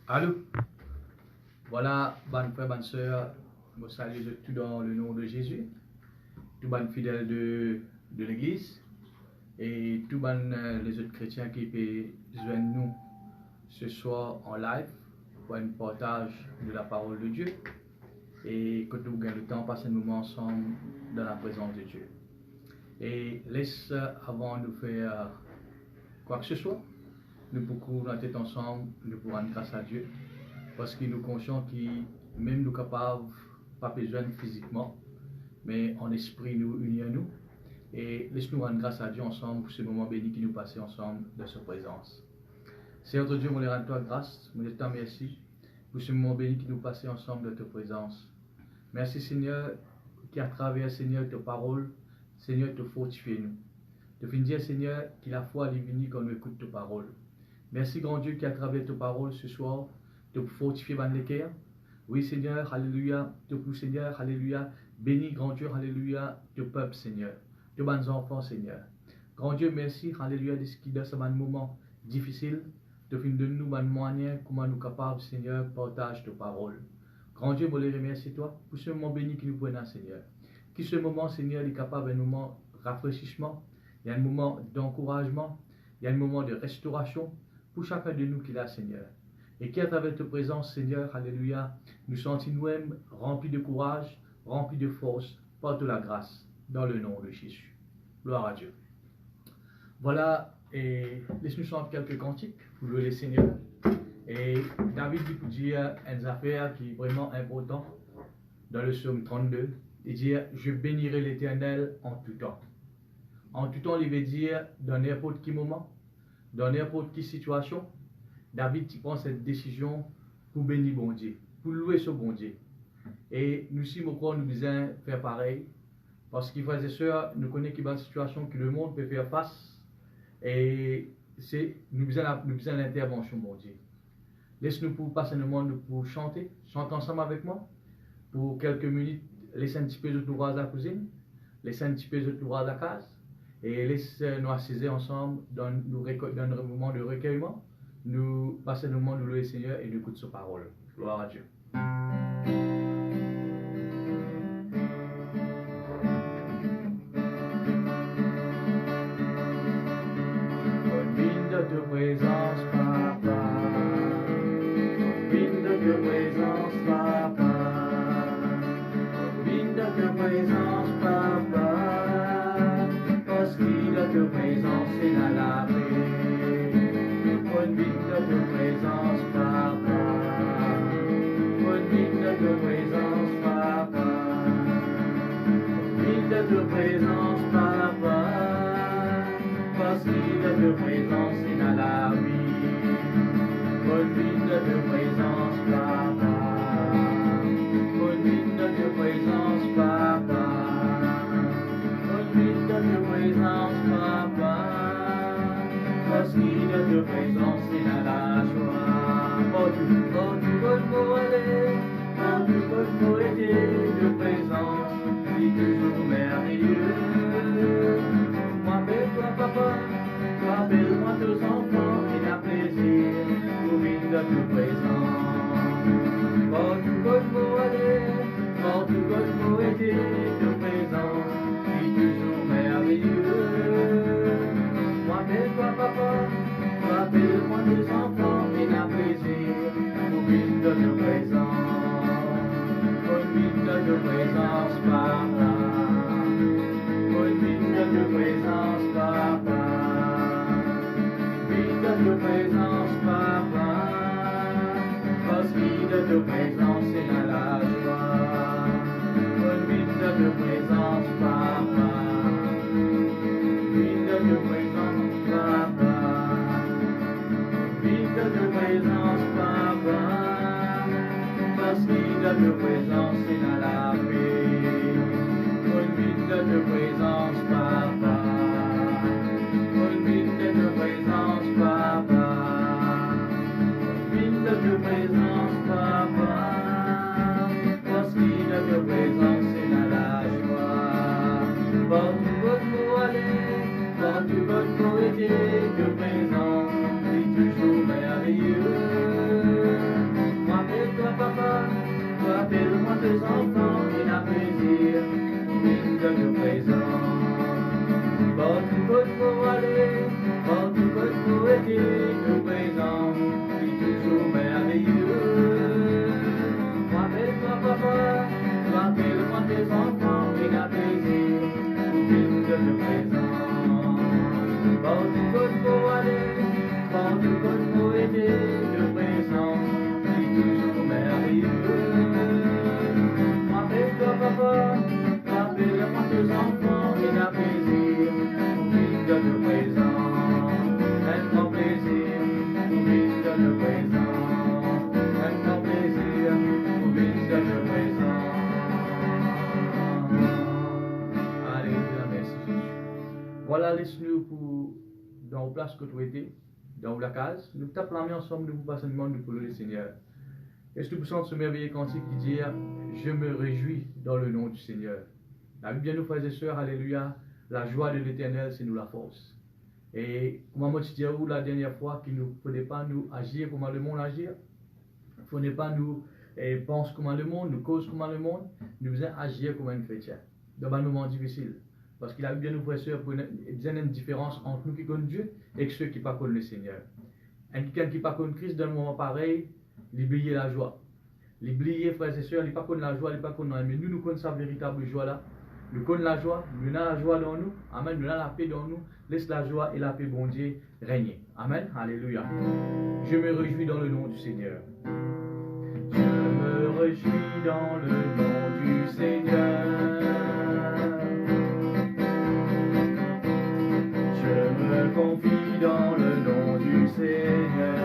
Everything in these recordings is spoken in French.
Allô? Voilà, bonne frère, bonne soeur, je salue tout dans le nom de Jésus, tout bon fidèles de l'Église et tout bon les autres chrétiens qui peuvent joindre nous ce soir en live pour un partage de la parole de Dieu et que nous gagnons le temps, passer un moment ensemble dans la présence de Dieu. Et laisse, avant de faire quoi que ce soit, nous pouvons notre tête ensemble, nous pouvons rendre grâce à Dieu. Parce qu'il nous conscient qu'il même nous capables, pas besoin physiquement, mais en esprit nous unir nous. Et laisse-nous rendre grâce à Dieu ensemble pour ce moment béni qui nous passe ensemble de sa présence. Seigneur Dieu, on les rend toi grâce, on te merci pour ce moment béni qui nous passe ensemble de ta présence. Merci Seigneur, qui à travers Seigneur ta parole, Seigneur te fortifie nous. Te fin dire Seigneur, qu'il la foi est venue quand nous écoute ta parole. Merci grand Dieu qui à travers ta parole ce soir, te fortifier dans les cœurs. Oui Seigneur, alléluia, te pour Seigneur, alléluia, bénis grand Dieu, alléluia, te peuple Seigneur, te bons enfants Seigneur. Grand Dieu, merci, alléluia, de ce qui dans ce moment difficile, te fin de nous une manière comment nous capables Seigneur, partage ta parole. Grand Dieu, je les remercie toi pour ce moment béni qui nous prenons Seigneur. Qui ce moment Seigneur est capable d'un moment de rafraîchissement, il y a un moment d'encouragement, il y a un moment de restauration pour chacun de nous qui l'a Seigneur. Et qui à travers ta présence, Seigneur, alléluia, nous sentons nous-mêmes remplis de courage, remplis de force, par de la grâce, dans le nom de Jésus. Gloire à Dieu. Voilà, et laisse-nous chanter quelques cantiques pour louer le Seigneur. Et David dit pour dire une affaire qui est vraiment importante dans le psaume 32. Il dit, je bénirai l'Éternel en tout temps. En tout temps, il veut dire dans n'importe quel moment, dans n'importe quelle situation, David prend cette décision pour bénir bon Dieu, pour louer ce bon Dieu. Et nous, si nous besoin faire pareil, parce qu'il frères et sœurs, nous connaissons qu'il y a une situation que le monde peut faire face, et c'est nous besoin l'intervention bon Dieu. Laisse-nous pour passer le monde pour chanter, chantez ensemble avec moi, pour quelques minutes, laissez un petit peu de tour à la cuisine, laissez un petit peu de tour à la case, et laissez-nous assiser ensemble dans un moment de recueillement. Nous passons le moment de louer le Seigneur et nous écoutons sa parole. Gloire à Dieu. Bonne mine de ta présence, papa. Bonne mine de ta présence, papa. Bonne mine de ta présence, papa. Parce qu'il a ta présence, c'est la paix. Bonne mine de ta présence, papa. Bonne mine de ta présence, papa. Bonne mine de ta présence, papa. Parce qu'il a ta présence, c'est dans la vie. Bonne mine de ta présence, papa. Bonne mine de ta présence, papa. Bonne mine de ta présence, papa. Parce qu'il a ta présence, c'est dans la joie. Bonne pour aller, bonne pour aider, de présence, c'est toujours merveilleux. Rappelle-toi papa, rappelle-moi tes enfants, et la plaisir, pour vivre de ta présence. Bonne pour aller, bonne pour aider, de présence, c'est toujours merveilleux. Rappelle-toi papa, rappelle-moi tes enfants et la plaisir pour vivre de ta présence. Bonne vivre de ta présence, papa. Bonne vivre de ta présence, papa. Vivre de ta présence, papa. Parce que de ta présence, c'est dans la joie. Bonne vivre de ta présence, papa. Vivre de ta présence, papa. Vivre de ta présence, papa. Parce qu'il de ta présence, c'est dans la paix. Bonne vivre de ta présence, papa. Bonne vivre de ta présence, papa. Bonne vivre de ta présence, papa. Parce qu'il de ta présence, c'est dans la joie. Bonne pour aller, bonne pour aider, de présence, c'est toujours merveilleux. tes enfants et n'a plaisir, oui, de te présent. Partout côte pour aller, partout côte pour aider, de présent, oui, toujours merveilleux. Rappelle-toi papa, rappelle-moi tes enfants et n'a plaisir, oui, de te présent. Partout côte pour aller, partout côte pour aider, de présent, oui, toujours merveilleux. Rappelle-toi papa, rappelle-moi tes enfants et n'a plaisir, oui, de te présent. Fais-moi plaisir, oui, de te présent. Fais-moi plaisir, oui, de te présent. Alléluia, merci Jésus. Voilà, laisse-nous pour dans la place que tu étais, dans la case. Nous tapons la main ensemble, nous vous passons le monde pour le Seigneur. Est-ce que vous sentez ce merveilleux cantique qui dit je me réjouis dans le nom du Seigneur? La Bible, bien nous frères et sœurs, alléluia, la joie de l'éternel, c'est nous la force. Et comment moi tu où la dernière fois qu'il ne faudrait pas nous agir comment le monde agit, il ne faudrait pas nous penser comment le monde, nous cause comment le monde, nous faisons agir comme un chrétien dans un moment difficile. Parce qu'il a bien nous frères et sœurs pour une différence entre nous qui connaissent Dieu et ceux qui ne connaissent pas le Seigneur. Quelqu'un qui ne connaît pas Christ dans un moment pareil, il oublie la joie. Il oublie, frères et sœurs, il ne connaît pas la joie, il ne connaît pas mais nous connaissons sa véritable joie là. Nous connaissons la joie, nous avons la joie dans nous. Amen. Nous avons la paix dans nous. Laisse la joie et la paix, bon Dieu, régner. Amen. Alléluia. Je me réjouis dans le nom du Seigneur. Je me réjouis dans le nom du Seigneur. Je me confie dans le nom du Seigneur.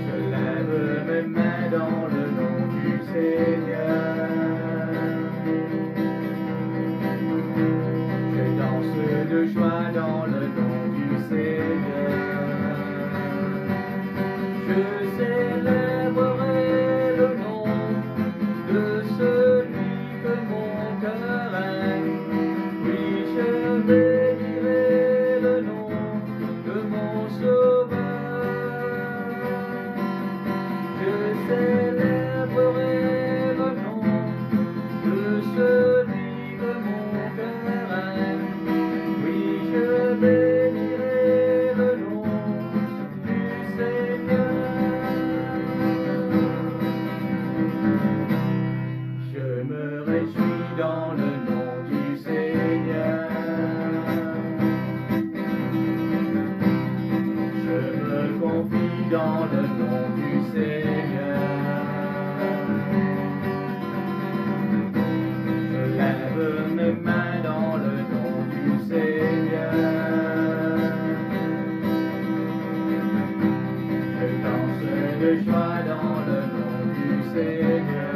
Je lève mes mains dans le nom du Seigneur. Je danse de joie dans le nom du Seigneur. Je célébrerai le nom de celui que mon cœur aime. Oui, je bénirai le nom de mon Sauveur. Je célébrerai le nom de celui que mon cœur aime. Oui, je bénirai le nom du Seigneur. Je me réjouis dans le nom du Seigneur. Je me confie dans le nom du Seigneur. Je lève mes mains dans le nom du Seigneur. Je danse de joie dans le nom du Seigneur.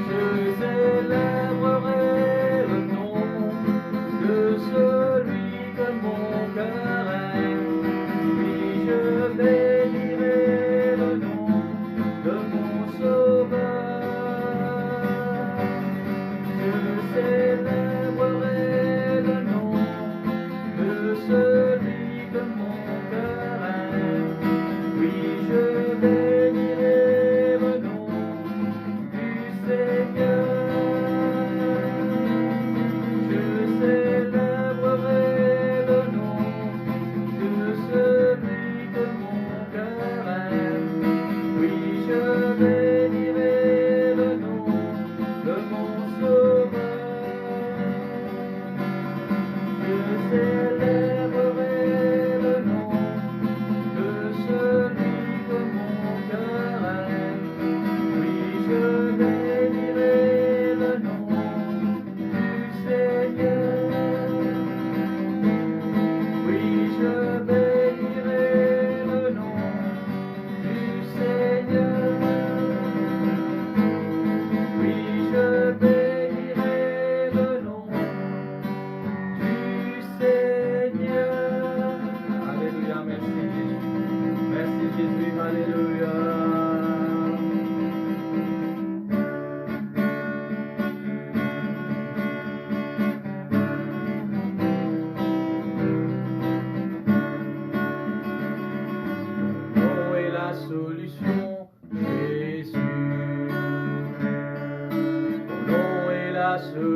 Je célébrerai le nom de celui que mon cœur aime. Oui, je bénirai le nom de mon Sauveur. Je célébrerai le nom de celui que mon cœur aime. Oui, je bénirai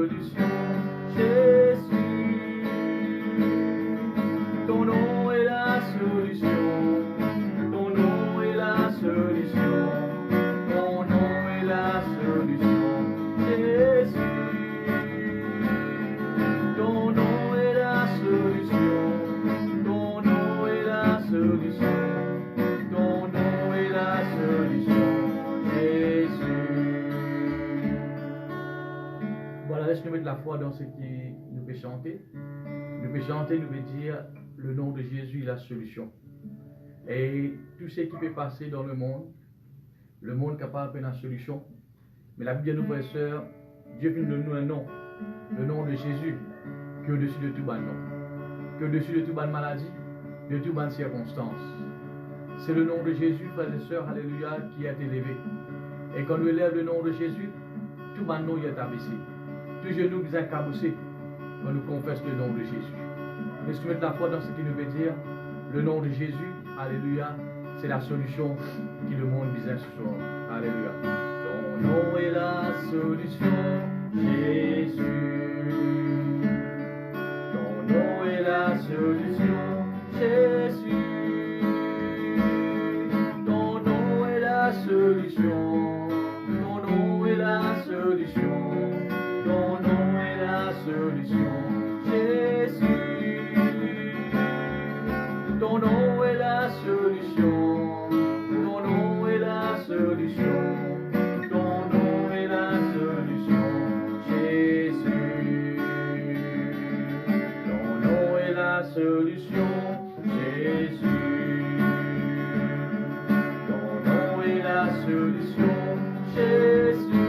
solution, Jésus. Ton nom est la solution, ton nom est la solution, ton nom est la solution, Jésus. Ton nom est la solution, ton nom est la solution, ton nom est la solution, Jésus. Voilà, laisse-nous mettre la foi dans ce qui nous peut chanter. Nous peut chanter, nous veut dire le nom de Jésus est la solution. Et tout ce qui peut passer dans le monde capable de la solution. Mais la Bible nous, frères et sœurs, Dieu vient de nous un nom, le nom de Jésus, qui est au-dessus de tout bon nom, qui est au-dessus de toute bonne maladie, de toute bonne circonstance. C'est le nom de Jésus, frères et sœurs, alléluia, qui est élevé. Et quand nous élève le nom de Jésus, tout bon nom est abaissé. Tout genou est cabossé quand nous confessons le nom de Jésus. Laisse-nous mettre la foi dans ce qui nous veut dire le nom de Jésus, alléluia, c'est la solution qui le monde besoin ce soir. Alléluia. Ton nom est la solution, Jésus. Ton nom est la solution, Jésus. Ton nom est la solution, ton nom est la solution, ton nom est la solution, Jésus. Ton nom est la solution, ton nom est la solution, ton nom est la solution, Jésus. Ton nom est la solution, Jésus. Ton nom est la solution, Jésus.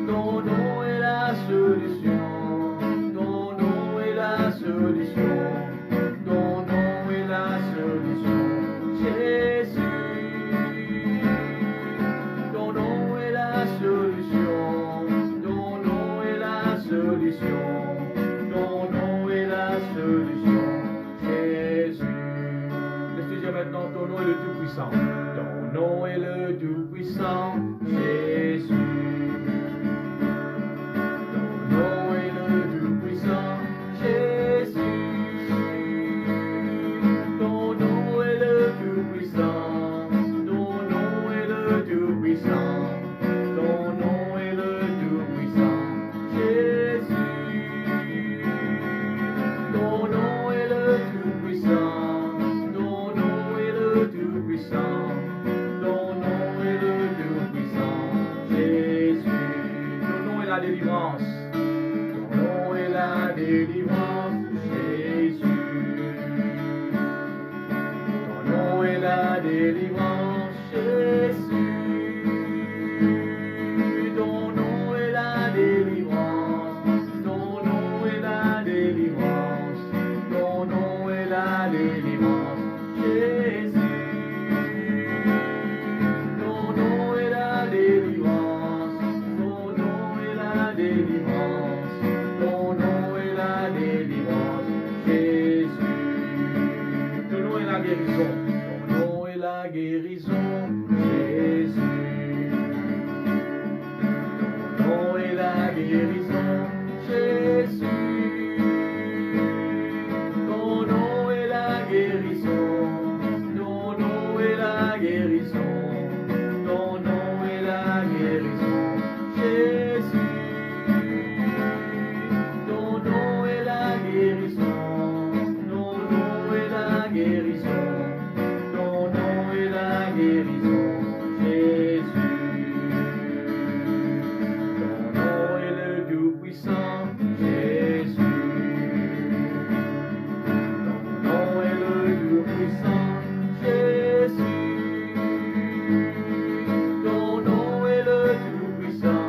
Ton nom est la solution, ton nom est la solution. Ton nom est la solution, Jésus. Laisse-moi maintenant, ton nom est le Tout-Puissant. Ton nom est le Tout-Puissant, Jésus. Ton nom est le Tout-Puissant, Jésus. Ton nom est le Tout-Puissant, ton nom est le Tout-Puissant, ton nom est le Tout-Puissant, Jésus. Ton nom est le Tout-Puissant, ton nom est le Tout-Puissant, ton nom est le Tout-Puissant, Jésus. Ton nom est la délivrance, ton nom est la délivrance, Jésus. Ton nom est la délivrance, Jésus. Ton nom est la délivrance, ton nom est la délivrance, ton nom est la délivrance, Jésus. Ton nom est la délivrance, ton nom est la délivrance, ton nom est la délivrance, Jésus. Ton nom est la guérison, ton nom est la guérison, Jésus. Ton nom est la guérison, Jésus. Ton nom est la guérison, ton nom est la guérison, ton nom est la guérison, Jésus. Ton nom est la guérison, ton nom est la guérison, ton nom est la guérison, Jésus. Ton nom est le Tout-Puissant, Jésus. Ton nom est le Tout-Puissant, Jésus. Ton nom est le Tout-Puissant,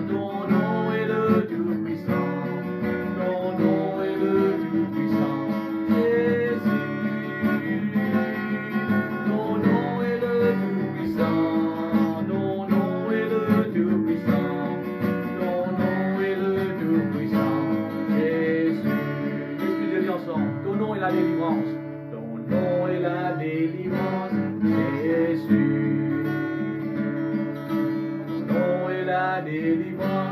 ton nom est le Tout-Puissant, ton nom est le Tout-Puissant, Jésus. Ton nom est le Tout-Puissant, ton nom est le Tout-Puissant, ton nom est le Tout-Puissant, Jésus. Laisse-nous dire ensemble, ton nom est la délivrance, ton nom est la délivrance, Jésus. Ton nom est la délivrance.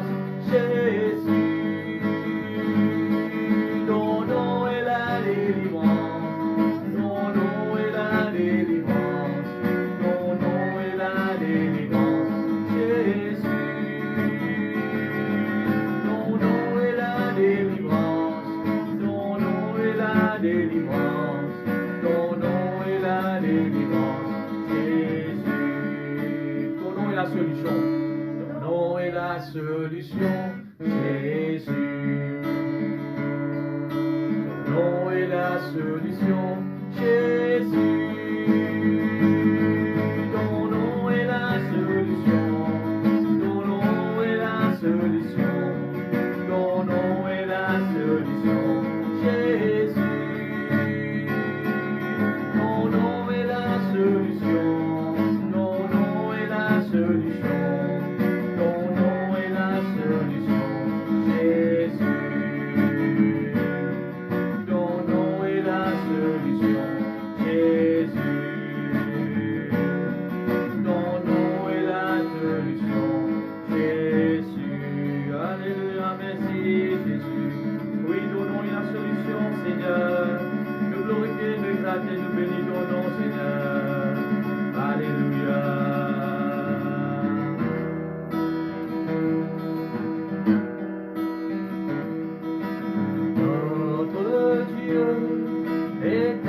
délivrance. Ton nom est la délivrance, Jésus. Ton nom est la solution. Ton nom est la solution, Jésus. Ton nom est la solution, Jésus. Ton nom est la solution. Ton nom est la solution. Ton nom est la solution, Jésus. Ton nom est la solution. Ton nom est la solution. Ton nom est la solution, Jésus. Ton nom est la solution, Jésus. Ton nom est la solution, Jésus. Alléluia, merci Jésus. Oui, ton nom est la solution, Seigneur. Nous glorifions, nous exaltons, nous bénissons ton nom, Seigneur. Alléluia. Notre Dieu est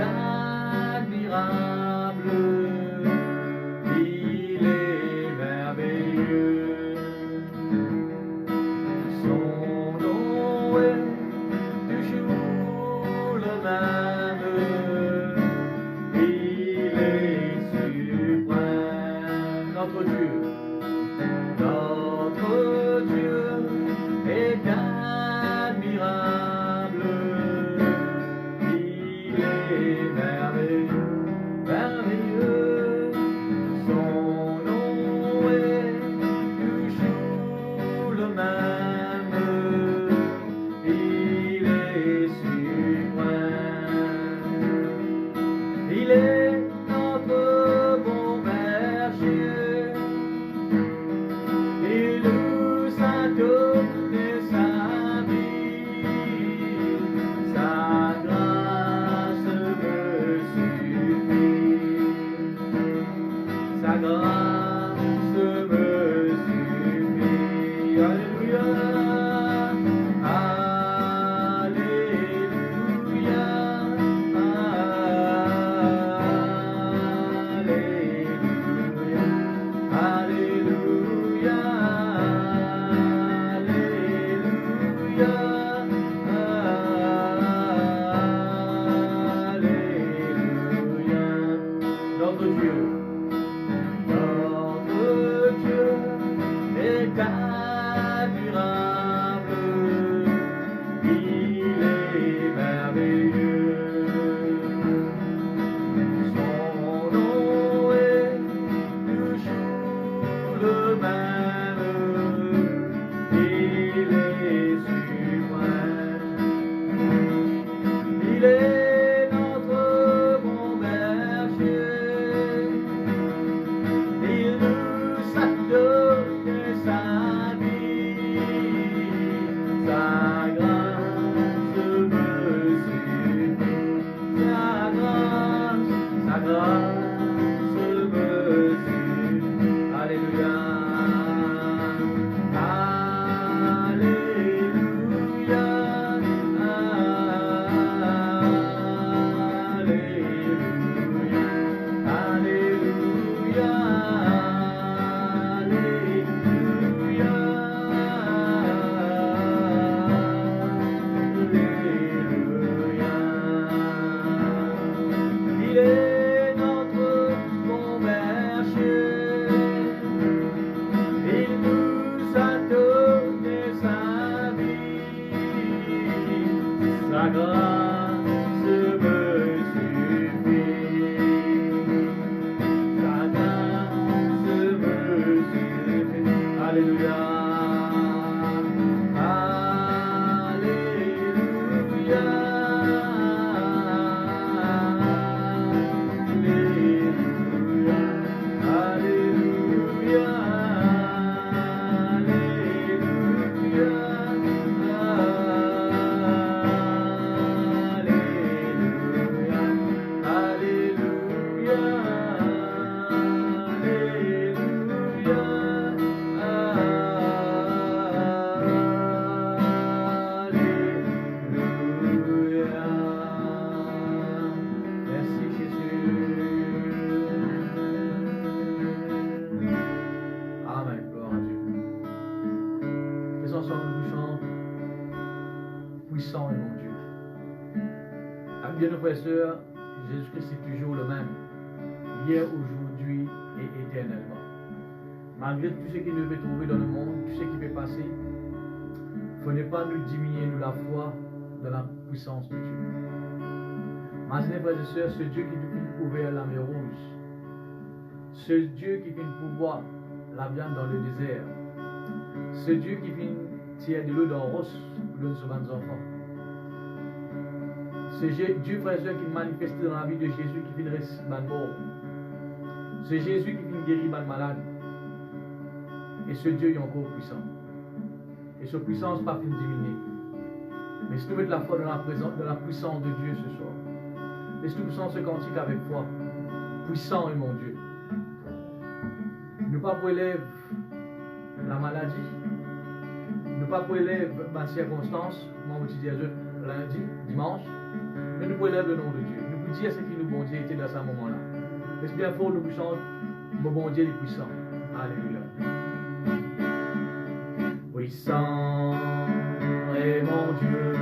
admirable, il est merveilleux. Son nom est toujours le même, il est suprême. Notre Dieu est admirable, il est merveilleux, merveilleux. Son nom est toujours le même, il est suprême. bien frères et sœurs, Jésus-Christ est toujours le même, hier, aujourd'hui et éternellement. Malgré tout ce qui nous peut trouver dans le monde, tout ce qui peut passer, il ne faut pas nous diminuer nous la foi dans la puissance de Dieu. Imaginez, frères et sœurs, ce Dieu qui peut ouvrir la mer rouge, ce Dieu qui peut pouvoir la viande dans le désert, ce Dieu qui peut tirer de l'eau dans le roche pour donner souvent aux enfants. Ce Dieu, frères et sœurs, qui manifeste dans la vie de Jésus, qui peut ressusciter les morts. C'est Jésus qui peut guérir les malades. Et ce Dieu est encore puissant. Et cette puissance pas fin diminuer. Mais si tu mets la foi dans la puissance de Dieu ce soir, et si tu puissance ce cantique avec foi, puissant est mon Dieu. Ne pas pour élève la maladie, ne pas pour élève ma circonstance, moi je dis lundi, dimanche, mais nous pour élève le nom de Dieu. Nous pour dire ce qui nous bon Dieu était dans ce moment-là. Est-ce bien fort nous puissons, mon bon Dieu est puissant. Alléluia. Puissant est mon Dieu,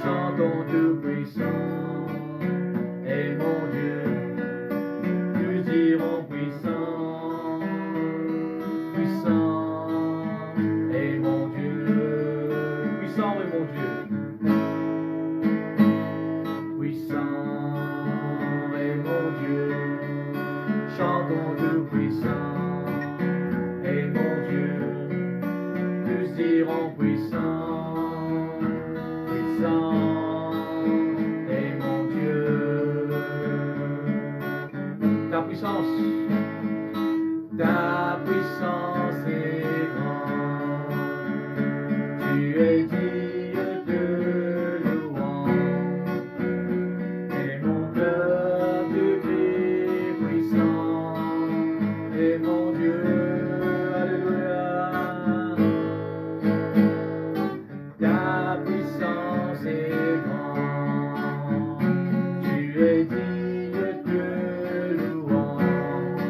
chantons tout puissant est mon Dieu, nous dirons puissant, puissant est mon Dieu, puissant est mon Dieu, puissant est mon Dieu, chantons tout puissant est mon Dieu. Nous dirons puissant, puissant est mon Dieu. Ta puissance est grande. Tu es digne de louange. Et mon cœur te crie puissant est mon Dieu. Ta puissance est grande, tu es digne de louange,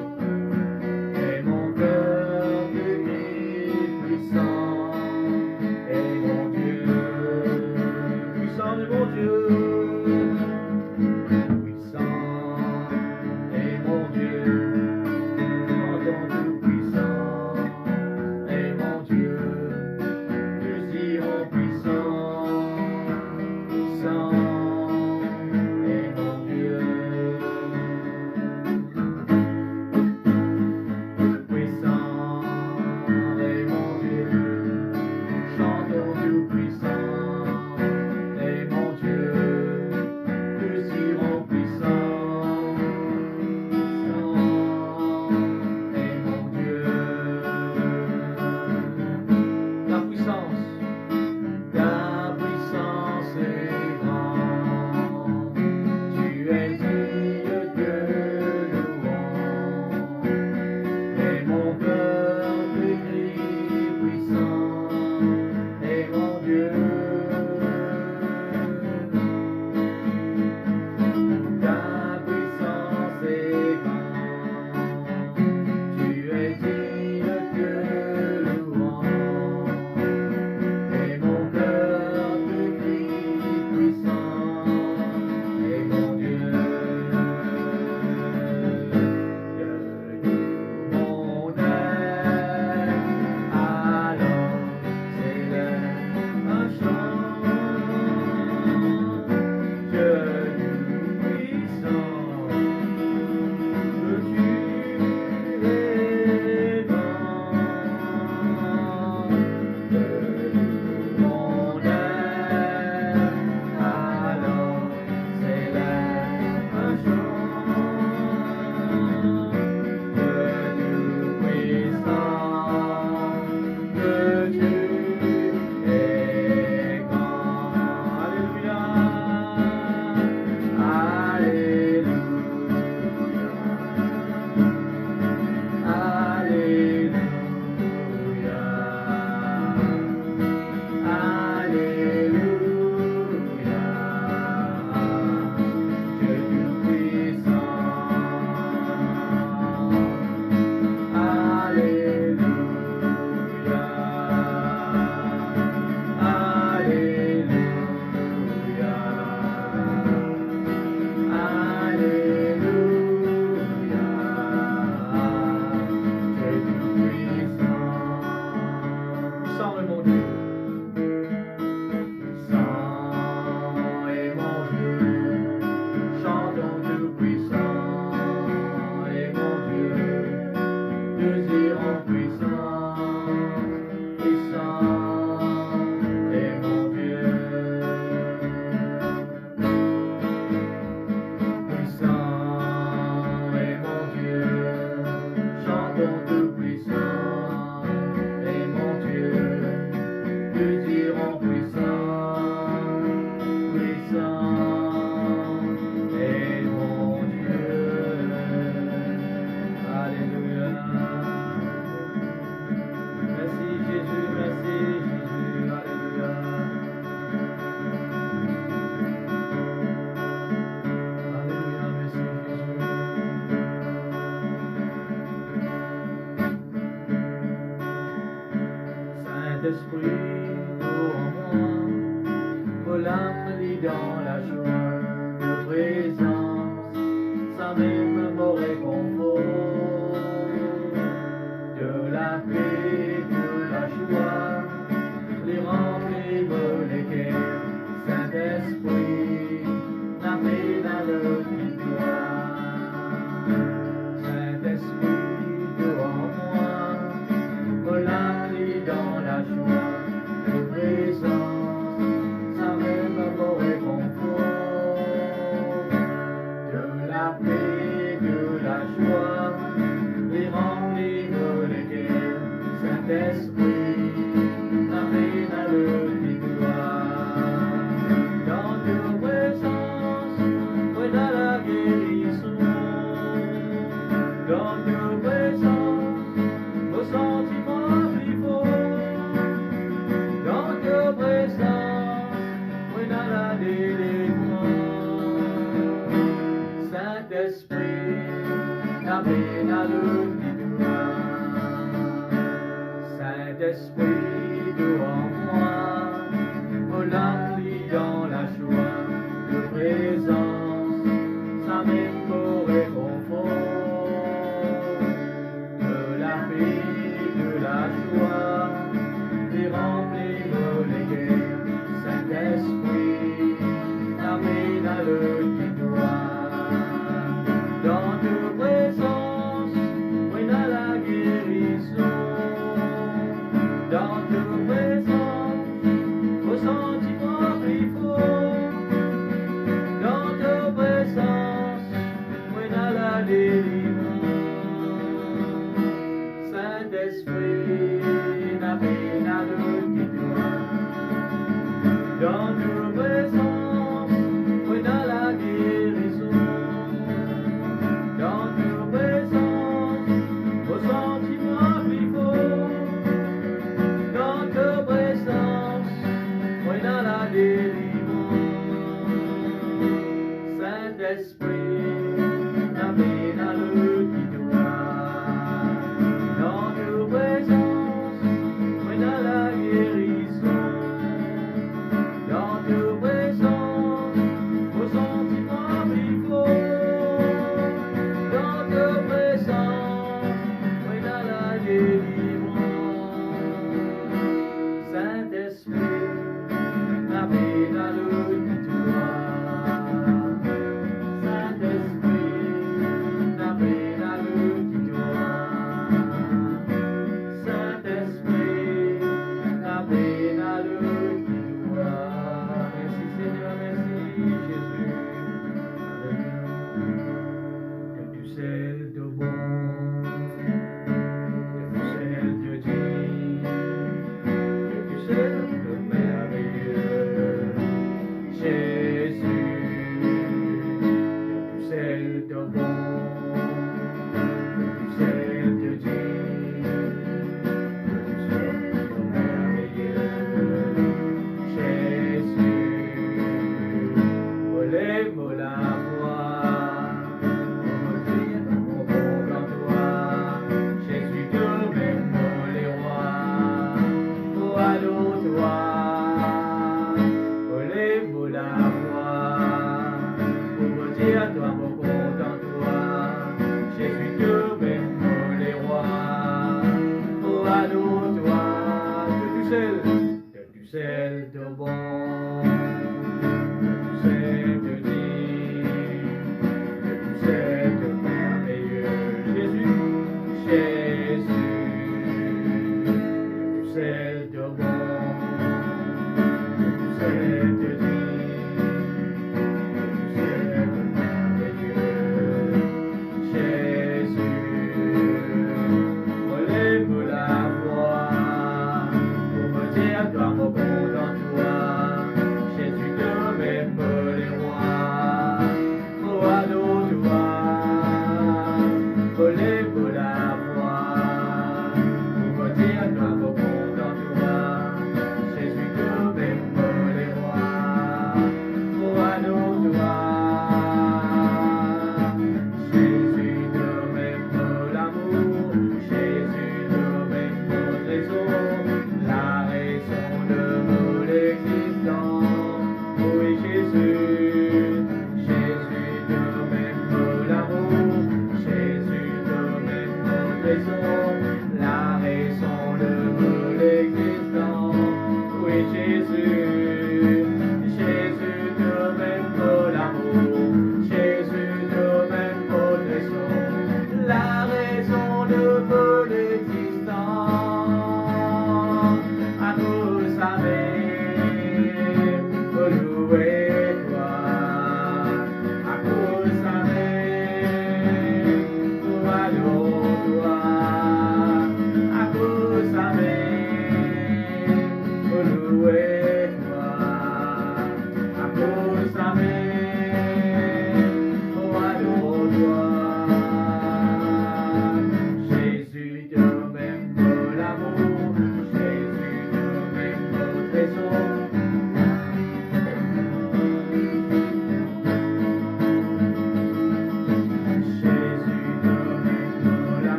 et mon cœur te crie puissant est mon Dieu, puissant est mon Dieu, puissant est mon Dieu, chantons tout puissant est mon Dieu. Chantons tout puissant est mon Dieu. Saint-Esprit, pour moi, vos l'âme lit dans la joie de présence, ça même mon réconfort, de la paix, de la joie, les remplis les cœurs, Saint-Esprit, n'amène à le victoire. Saint-Esprit, devant moi, vos l'âme lit dans la joie de présence, ça même mon réconfort, de la paix, de la joie, les remplis les cœurs, Saint-Esprit, n'amène à le victoire. Dans ta présence, voilà la guérison. Dans ta présence, vos sentiments vivants. Dans ta présence, voilà la délivrance. Saint-Esprit, n'amène à le victoire. Saint-Esprit, devant moi, vos l'âme lit dans la joie de présence, ça même pour réconfort, de la paix, de la joie, les remplis les cœurs, Saint-Esprit, n'amène à le victoire. Dans ta présence, voilà la guérison. Dans ta présence, vos sentiments plus forts. Dans ta présence, voilà la délivrance. Saint-Esprit, n'amène à le victoire. Dans ta présence, voilà la guérison. Dans ta présence, vos sentiments plus forts. Dans ta présence, voilà la délivrance. Saint-Esprit, n'amène à le victoire. Dans ta présence, voilà la guérison. Dans ta présence, vos sentiments plus forts. Dans ta présence, voilà la délivrance. Saint-Esprit, n'amène à le victoire. Saint-Esprit,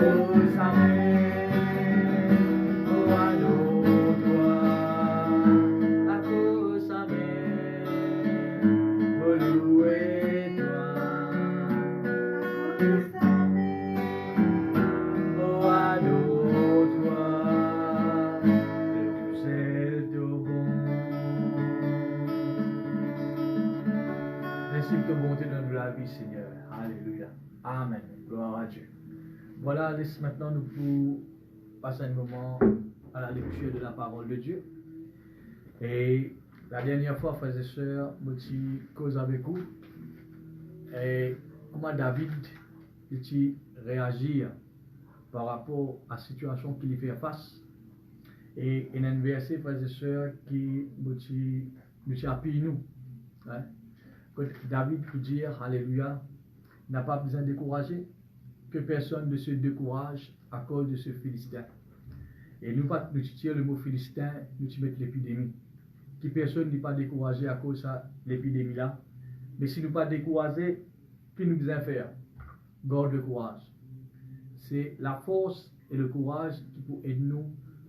cause amen, oh adore-toi, à cause amen, oh louer-toi, oh adore-toi, de tous ailes de bon. Merci pour ta bonté dans la vie, Seigneur. Alléluia. Amen. Gloire à Dieu. Voilà, laisse maintenant nous pour passer un moment à la lecture de la parole de Dieu. Et la dernière fois, frères et sœurs, je cause avec vous. Et comment David il réagir par rapport à la situation qu'il fait face. Et il y a un verset, frères et sœurs, qui nous appuie nous. Hein? Que David peut dire, Alléluia, n'a pas besoin de décourager, que personne ne se décourage à cause de ce Philistin. Et nous pas nous tirer le mot Philistin, nous mettons l'épidémie. Que personne n'est pas découragé à cause de l'épidémie là. Mais si nous pas découragés, que nous devons faire? Garde le courage. C'est la force et le courage qui peut aider nous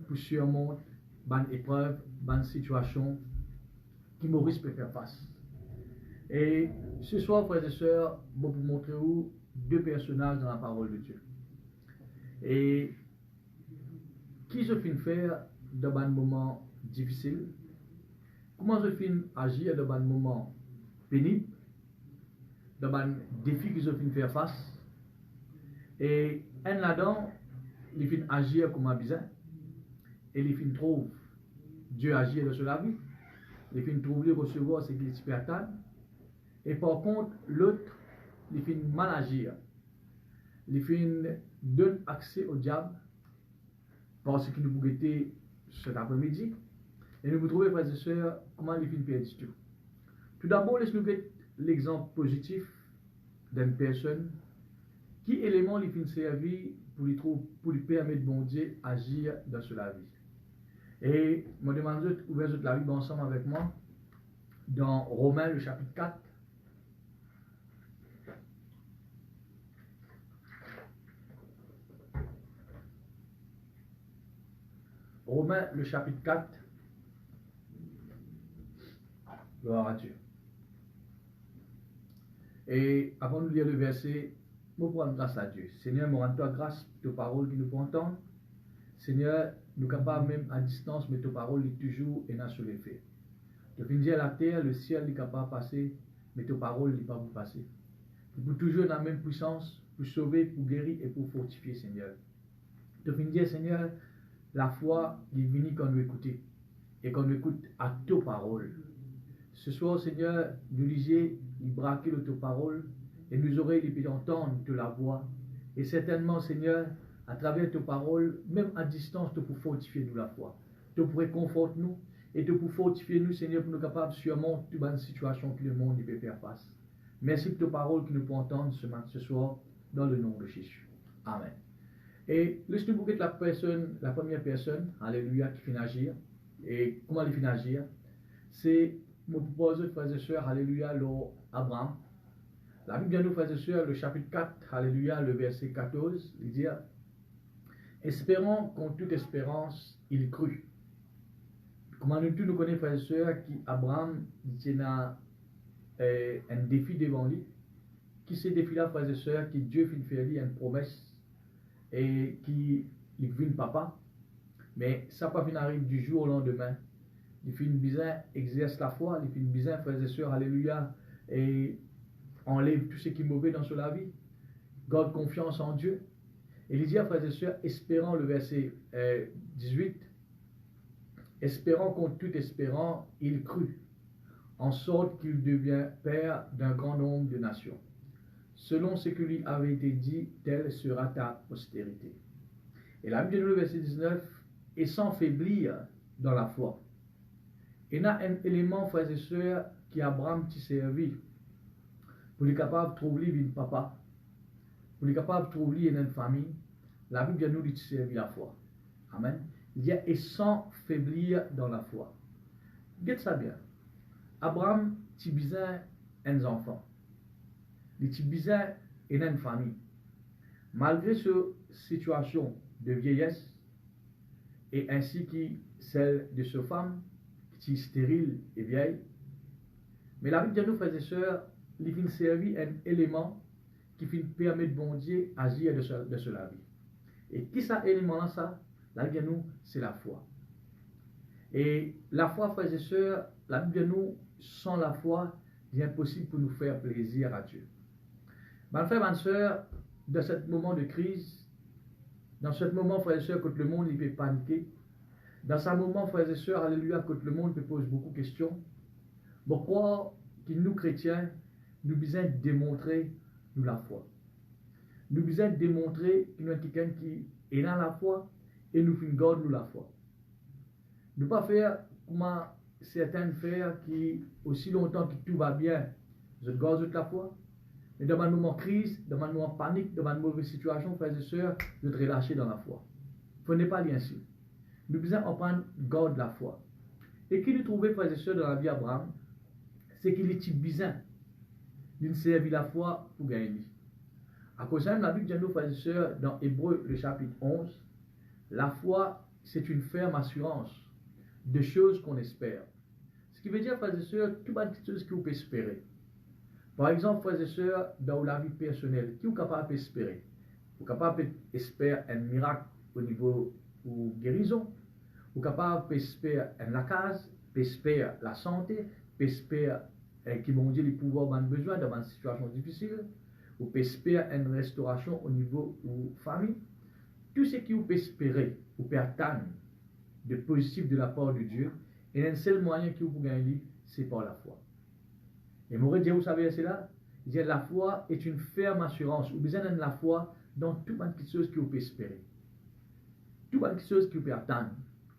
pour surmonter bonne épreuve, bonne situation qui Maurice peut faire face. Et ce soir, frères et sœurs, je vais vous montrer deux personnages dans la parole de Dieu. Et qui se finit faire dans un moment difficile, comment se finit agir dans un moment pénible, dans un défi qu'ils se finit faire face. Et un là-dedans, il finit agir comme un bizarre, et il finit trouve Dieu agir dans la vie, il finit trouver recevoir ce qu'il espère attendre. Et par contre, l'autre, il finit mal agir. Il finit donner accès au diable parce qu'il nous bougeait cet après-midi. Et nous vous trouvez, frères et sœurs, comment il finit perdre tout. Tout d'abord, laissez-nous voir l'exemple positif d'une personne qui élément il finit servir pour lui permettre bon Dieu agir dans la vie. Et je me demande d'ouvrir la Bible ensemble avec moi dans Romains le chapitre 4. Romains le chapitre 4. Gloire à Dieu. Et avant de lire le verset, nous prenons grâce à Dieu. Seigneur, nous rendons grâce pour tes paroles qui nous font entendre. Seigneur, nous sommes capables même à distance, mais tes paroles sont toujours et sur les faits. Tu viens dire la terre, le ciel est capable de passer, mais tes paroles ne pas vous passer. Pour toujours dans la même puissance, pour sauver, pour guérir et pour fortifier, Seigneur. Tu viens dire, Seigneur, la foi est venue quand nous écoutons et quand nous écoutons à tes paroles. Ce soir, Seigneur, nous lisons, nous braquons tes paroles et nous aurons les entendre de la voix. Et certainement, Seigneur, à travers tes paroles, même à distance, tu peux fortifier nous la foi. Tu pourrais conforter nous et tu peux fortifier nous, Seigneur, pour nous capables de surmonter toute bonne situation que le monde peut faire face. Merci pour tes paroles que nous pouvons entendre ce soir dans le nom de Jésus. Amen. Et laisse-nous bouquer la première personne, alléluia, qui finit agir. Et comment il finit agir? C'est, me propose, frères et sœurs, alléluia, Abraham. La Bible nous, frères et sœurs, le chapitre 4, alléluia, le verset 14, il dit, espérant contre toute espérance, il crut. Comment nous tous nous connaissons, frères et sœurs, qu'Abraham, il a un défi devant lui. Qui ces défis-là, frères et sœurs, que Dieu finit faire lui une promesse et qui il vient papa, mais ça pas fin arrive du jour au lendemain. Il fait une bizarre, exerce la foi, il fait une bizarre, frères et sœurs, alléluia, et enlève tout ce qui est mauvais dans la vie, garde confiance en Dieu. Et il dit à frères et sœurs, espérant le verset 18, espérant contre tout espérant, il crut, en sorte qu'il devient père d'un grand nombre de nations. Selon ce que lui avait été dit, telle sera ta postérité. Et la Bible dit le verset 19, et sans faiblir dans la foi. Il y a un élément, frères et sœurs, qui Abraham t'a servi pour être capable de trouver une papa, pour être capable de trouver une famille. La Bible nous dit servir la foi. Amen. Il dit et sans faiblir dans la foi. Regarde ça bien. Abraham t'a besoin un enfant. Il t'a besoin une famille. Malgré cette situation de vieillesse, et ainsi que celle de cette femme qui est stérile et vieille, mais la Bible de nous, frères et sœurs, il vient servir un élément qui vient permettre bon Dieu d'agir de cela vie. Et qui ça élément-là, ça? La Bible de nous, c'est la foi. Et la foi, frères et sœurs, la Bible de nous, sans la foi, il est impossible pour nous faire plaisir à Dieu. Mes frères, mes sœurs, dans ce moment de crise, dans ce moment, frères et sœurs, quand le monde il peut paniquer, dans ce moment, frères et sœurs, alléluia, quand le monde peut poser beaucoup de questions, pourquoi que nous, chrétiens, nous besoin démontrer nous la foi. Nous besoin démontrer que nous sommes quelqu'un qui est dans la foi et nous faisons nous la foi. Ne pas faire comme certains font qui, aussi longtemps que tout va bien, je garde la foi. Mais dans un moment de crise, dans un moment de panique, dans une mauvaise situation, frères et sœurs, je te relâcher dans la foi. Ce n'est pas ainsi. Nous besoin en prendre garde de la foi. Et qui nous trouvait, frères et sœurs, dans la vie d'Abraham, c'est qu'il était besoin d'une servir la foi pour gagner. À cause de la Bible de nos frères et sœurs, dans Hébreux, le chapitre 11, la foi, c'est une ferme assurance de choses qu'on espère. Ce qui veut dire, frères et sœurs, tout les choses que vous pouvez espérer. Par exemple, frères et sœurs, dans la vie personnelle, qui est capable d'espérer? Vous êtes capable d'espérer un miracle au niveau de guérison. Vous êtes capable d'espérer la case, d'espérer la santé, d'espérer qui m'ont dit les pouvoirs ont besoin dans une situation difficile. Vous pouvez espérer une restauration au niveau de la famille. Tout ce que vous pouvez espérer, vous pouvez attendre de positif de la part de Dieu. Et un seul moyen que vous pouvez gagner, c'est par la foi. Et Maurice dit, vous savez, c'est là, il dit, la foi est une ferme assurance. Vous avez besoin de la foi dans toutes les choses que vous pouvez espérer. Toutes les choses que vous pouvez attendre.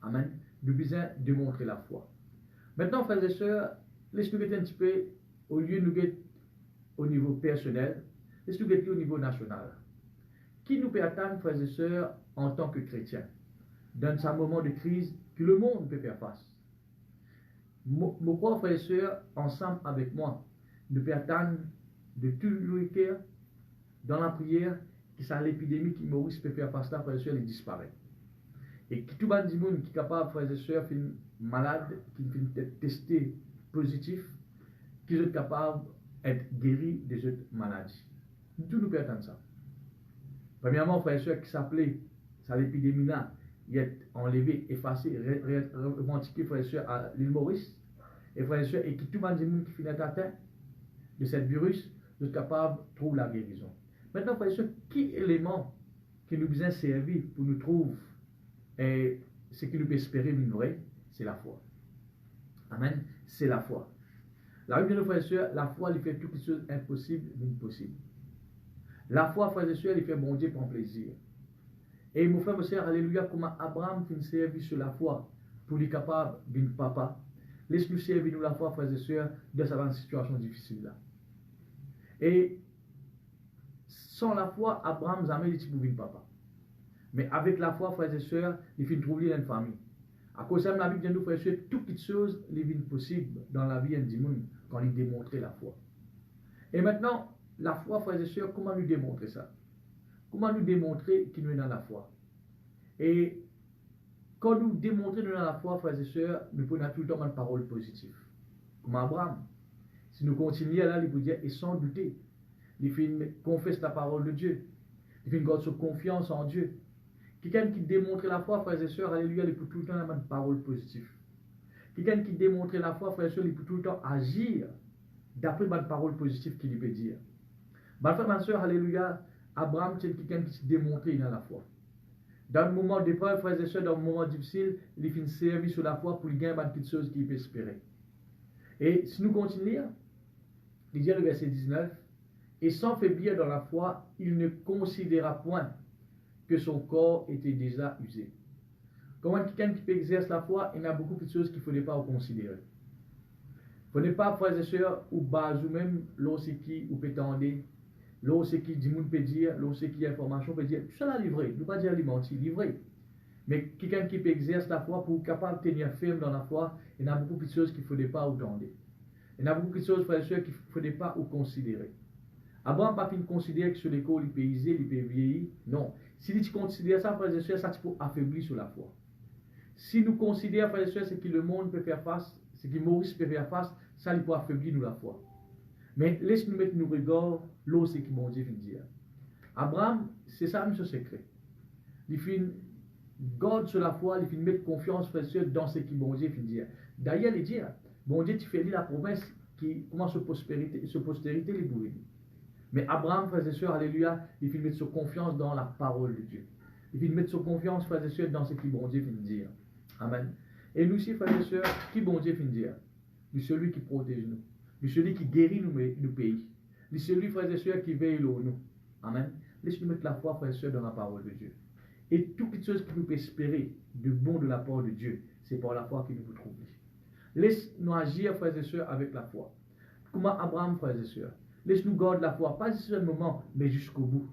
Amen. Vous avez besoin de montrer la foi. Maintenant, frères et sœurs, laissez-nous un petit peu, au lieu de nous guetter au niveau personnel, laissez-nous guetter au niveau national. Qui nous peut attendre, frères et sœurs, en tant que chrétiens, dans ce moment de crise que le monde peut faire face? Mon frère, frères et sœurs, ensemble avec moi, nous pouvons attendre de tout le cœur, dans la prière, que ça l'épidémie qui Maurice peut faire face là, frères et sœurs, il disparaît. Et que tout le monde qui est capable, frères et sœurs, qui malade, qui est testé positif, qui sont capables d'être guéris des autres maladies. Tout nous peut attendre ça. Premièrement, frères et sœurs, qui s'appelait, ça l'épidémie là, il est enlevé, effacé, revendiqué, frères et sœurs, à l'île Maurice. Et frères et sœurs, et que tout le monde qui finit atteint de ce virus, nous sommes capables de trouver la guérison. Maintenant, frères et sœurs, qui élément qui nous besoin servir pour nous trouver et ce qui nous peut espérer une vraie, c'est la foi. Amen. C'est la foi. La Bible de nos frères et sœurs, la foi, elle fait toutes les choses impossibles d'une possible. La foi, frères et sœurs, elle fait bon Dieu prendre plaisir. Et mon frère, mon sœur, alléluia, comment Abraham fait servir sur la foi pour être capable d'un papa. Laisse-nous servir nous la foi, frères et sœurs, dans cette situation difficile là. Et sans la foi, Abraham jamais été pour un papa. Mais avec la foi, frères et sœurs, il fait trouver une famille. À cause de la Bible de nous, frères et sœurs, toutes les choses sont possibles dans la vie du monde quand il démontre la foi. Et maintenant, la foi, frères et sœurs, comment nous démontrer ça? Comment nous démontrer qu'il nous est dans la foi? Et quand nous démontrons dans la foi, frères et sœurs, nous prenons tout le temps une parole positive. Comme Abraham. Si nous continuons là, il peut dire, et sans douter, il fait confesse la parole de Dieu. Il fait garde sa confiance en Dieu. Quelqu'un qui démontre la foi, frères et sœurs, alléluia, il peut tout le temps avoir une parole positive. Quelqu'un qui démontre la foi, frères et sœurs, il peut tout le temps agir d'après une parole positive qu'il peut dire. Ma frère, ma sœur, alléluia, Abraham, c'est quelqu'un qui s'est démontré dans la foi. Dans le moment d'épreuve, frères et sœurs, dans le moment difficile, il fait une service sur la foi pour gagner une petite chose qu'il peut espérer. Et si nous continuons, il dit le verset 19, et sans faiblir dans la foi, il ne considéra point que son corps était déjà usé. Comment quelqu'un qui peut exercer la foi, il y a beaucoup de choses qu'il ne fallait pas considérer. Il ne faut pas, frères et sœurs, ou bas ou même, lorsqu'il ou peut tendre, lorsqu'il dit, peut dire, lorsqu'il y a information, peut dire, tout ça là livré, ne pas dire alimenter, livré. Mais quelqu'un qui peut exercer la foi pour capable de tenir ferme dans la foi, il y a beaucoup de choses qu'il ne fallait pas entendre. Il y a beaucoup de choses, frères et sœurs, qu'il ne fallait pas considérer. Abraham pas fin considérer que sur l'école, il peut iser, il peut vieillir. Non. Si tu considères ça, frères et sœurs, ça tu peux affaiblir sur la foi. Si nous considérons, frères et sœurs, ce que le monde peut faire face, ce que Maurice peut faire face, ça il peut affaiblir nous la foi. Mais laisse-nous mettre nos regards là où c'est que mon Dieu vient dire. Abraham, c'est ça même ce secret. Il fait garde sur la foi, il fait mettre confiance, frères et sœurs, dans ce que mon Dieu vient dire. D'ailleurs, il dit, bon Dieu, tu fais la promesse qui commence sur postérité, les bourrines. Mais Abraham, frères et sœurs, alléluia, il fait mettre sa confiance dans la parole de Dieu. Il fait mettre sa confiance, frères et sœurs, dans ce que bon Dieu vient dire. Amen. Et nous aussi, frères et sœurs, qui bon Dieu vient dire? C'est celui qui protège nous. C'est celui qui guérit nos pays. C'est celui, frères et sœurs, qui veille sur nous. Amen. Laisse-nous mettre la foi, frères et sœurs, dans la parole de Dieu. Et toute chose que nous peut espérer de bon de la part de Dieu, c'est par la foi que nous pouvons trouver. Laisse-nous agir, frères et sœurs, avec la foi. Comment Abraham, frères et sœurs. Laisse-nous garder la foi, pas juste un moment, mais jusqu'au bout.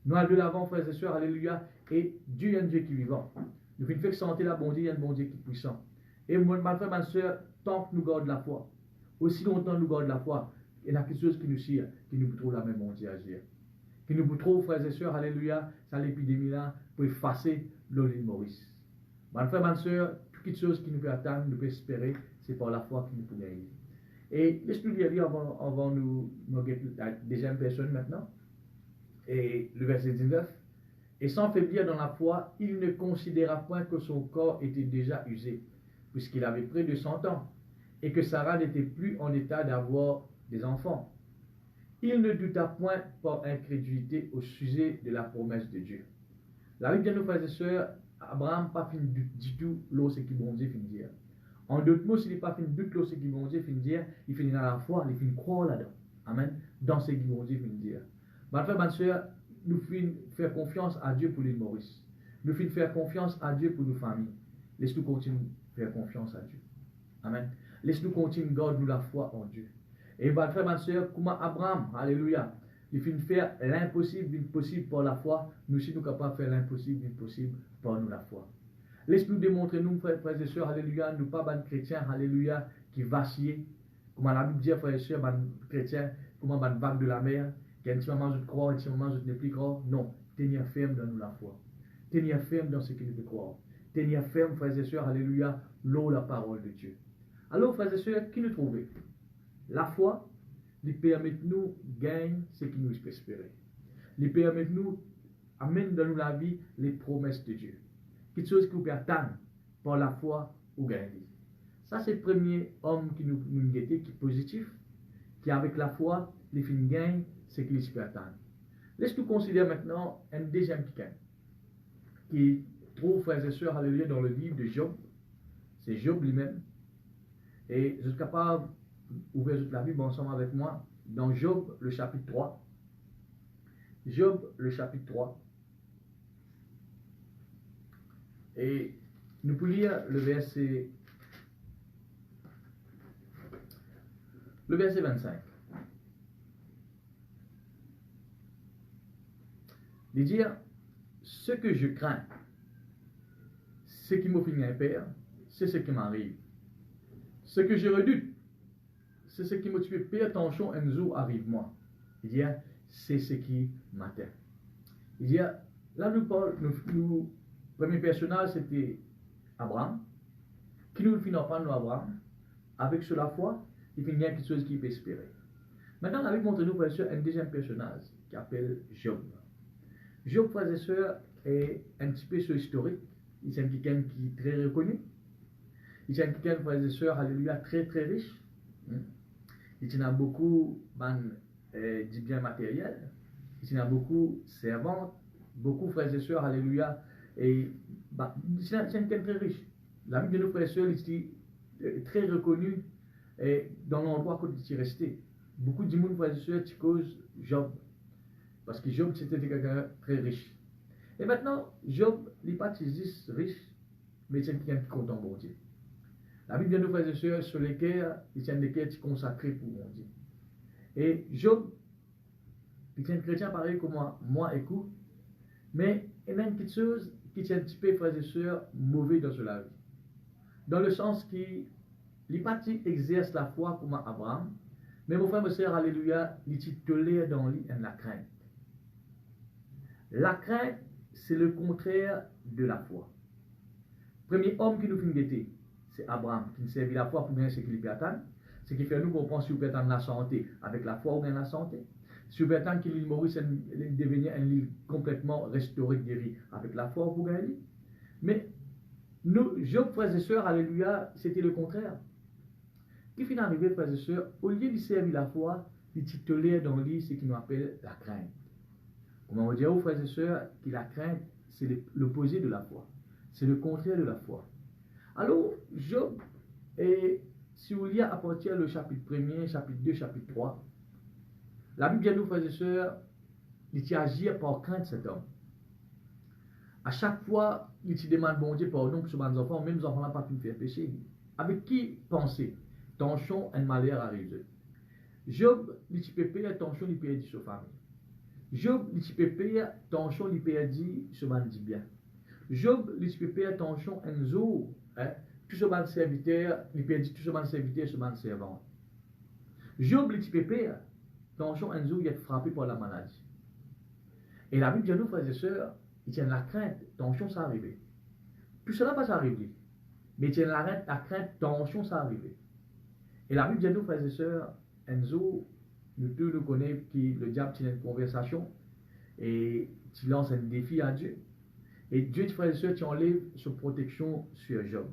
Nous allons de l'avant, frères et sœurs, alléluia. Et Dieu est un Dieu qui est vivant. Nous faisons sentir la bon Dieu, il y a un bon Dieu qui est puissant. Et mon frère, ma soeur, tant que nous gardons la foi, aussi longtemps nous gardons la foi, il y a quelque chose qui nous sert, qui nous trouve la même bon Dieu agir. Qui nous trouve, frères et sœurs, alléluia, ça l'épidémie là, pour effacer l'île Maurice. Mon frère, ma soeur, toute chose qui nous peut atteindre, nous peut espérer, c'est par la foi que nous pouvons gagner. Et laisse-nous lire avant nous la deuxième personne maintenant. Et le verset 19. Et sans faiblir dans la foi, il ne considéra point que son corps était déjà usé, puisqu'il avait près de 100 ans, et que Sarah n'était plus en état d'avoir des enfants. Il ne douta point par incrédulité au sujet de la promesse de Dieu. La Bible dit, nos frères et sœurs, Abraham pas fini du tout lorsqu'il bon Dieu finit dire. En d'autres mots, s'il n'est pas fini du tout lorsqu'il bon Dieu finit dire, il finit dans la foi, il finit croire là-dedans. Amen. Dans ce qu'il bon Dieu finit dire. Ma frère, ma soeur, nous finissons faire confiance à Dieu pour l'île Maurice. Nous finissons faire confiance à Dieu pour nos familles. Laisse-nous continuer à faire confiance à Dieu. Amen. Laisse-nous continuer à garder la foi en Dieu. Et ma frère, ma soeur, comment Abraham, alléluia, il finit faire l'impossible possible par la foi. Nous aussi, nous sommes capables de faire l'impossible possible par nous la foi. Laisse-nous démontrer, nous, frères et sœurs, alléluia, nous pas des chrétiens, alléluia, qui vacillent. Comment la Bible dit, frères et sœurs, des chrétiens, comment des vagues de la mer, qui a un petit moment je crois, un petit moment je ne plus croire. Non, tenir ferme dans nous la foi. Tenir ferme dans ce que nous pouvons croire. Tenir ferme, frères et sœurs, alléluia, l'eau, la parole de Dieu. Alors, frères et sœurs, qui nous trouve? La foi, lui permet de nous gagner ce qui nous espérer. Lui permet de nous amener dans nous la vie les promesses de Dieu. Quelque chose qui nous peut atteindre par la foi ou gagner. Ça, c'est le premier homme qui nous guettait, qui est positif, qui avec la foi, les fins gagne ce qu'il peut atteindre. Laisse-nous considérer maintenant un deuxième qui trouve, frères et sœurs, alléluia, dans le livre de Job. C'est Job lui-même. Et je suis capable d'ouvrir la Bible ensemble avec moi dans Job, le chapitre 3. Job, le chapitre 3. Et nous pouvons lire le verset 25. De dire, ce que je crains, ce qui me fait peur, c'est ce qui m'arrive. Ce que je redoute, c'est ce qui me tue peur, tension, un jour arrive moi. Il dit, c'est ce qui m'atteint. Il dit, là nous parlons, le premier personnage c'était Abraham, qui nous finit par nous Abraham, avec sur la foi, il finit quelque chose qu'il peut espérer. Maintenant, la Bible montre nous, frères et sœurs, un deuxième personnage qui s'appelle Job. Job, frères et sœurs, est un petit peu historique. Il est quelqu'un qui est très reconnu. Il est quelqu'un, frères et sœurs, alléluia, très très riche. Il a beaucoup de biens matériels. Il a beaucoup de servantes, beaucoup, frères et sœurs, alléluia. Et c'est quelqu'un très riche. La Bible de nos frères et sœurs, il est très reconnu dans l'endroit où il est resté. Beaucoup de monde, frères et sœurs, qui cause Job. Parce que Job, c'était quelqu'un très riche. Et maintenant, Job n'est pas juste riche, mais c'est quelqu'un qui compte en bon Dieu. La Bible de nos frères et sœurs, sur lesquels il y a des quêtes consacrées pour mon Dieu. Et Job, il est un chrétien pareil comme moi écoute, mais il y a même quelque chose qui est un petit peu, frères et sœurs, mauvais dans cela vie. Dans le sens qu'il n'est pas exerce la foi comme Abraham, Mais mon frère, ma soeur, alléluia, il tolère dans lui la crainte. La crainte, c'est le contraire de la foi. Premier homme qui nous fait guetter, c'est Abraham, qui nous servit la foi pour bien ce qu'il peut attendre. Ce qui fait nous comprendre si vous pouvez attendre la santé avec la foi ou bien la santé. Si vous pouvez attendre que l'île Maurice devienne une île complètement restaurée, guérie avec la foi ou bien l'île. Mais nous, Job, frères et sœurs, alléluia, c'était le contraire. Qui finit arrivé, frères et sœurs, au lieu de servir la foi, il titulaire dans l'île ce qu'il nous appelle la crainte. Comment on dit aux frères et sœurs que la crainte, c'est l'opposé de la foi. C'est le contraire de la foi. Alors, Job, et si vous lisez à partir du chapitre 1er, chapitre 2, chapitre 3, la Bible dit nous, frères et sœurs, il agit par crainte cet homme. À chaque fois, il demande bon Dieu pardon pour ses enfants, même les enfants n'ont pas pu faire péché. Avec qui penser? Tension et malheur arrive. Job, il peut payer attention, il peut dire sa famille. Job, il peut payer attention, il peut dire ce bandit bien. Job, il peut payer attention, un jour, tout ce bandit serviteur, il peut dire tout ce bandit serviteur, ce bandit servant. Job, il peut payer attention, un jour, il est frappé par la maladie. Et la Bible dit nous, frères et sœurs, il tient la crainte, tension, ça arrive. Tout cela va s'arriver. Mais il tient la crainte, tension, ça arrive. Et la Bible dit nous, frères et sœurs, un jour, nous tous nous connaissons que le diable tient une conversation et tu lances un défi à Dieu. Et Dieu, frères et sœurs, tu enlèves sa protection sur Job.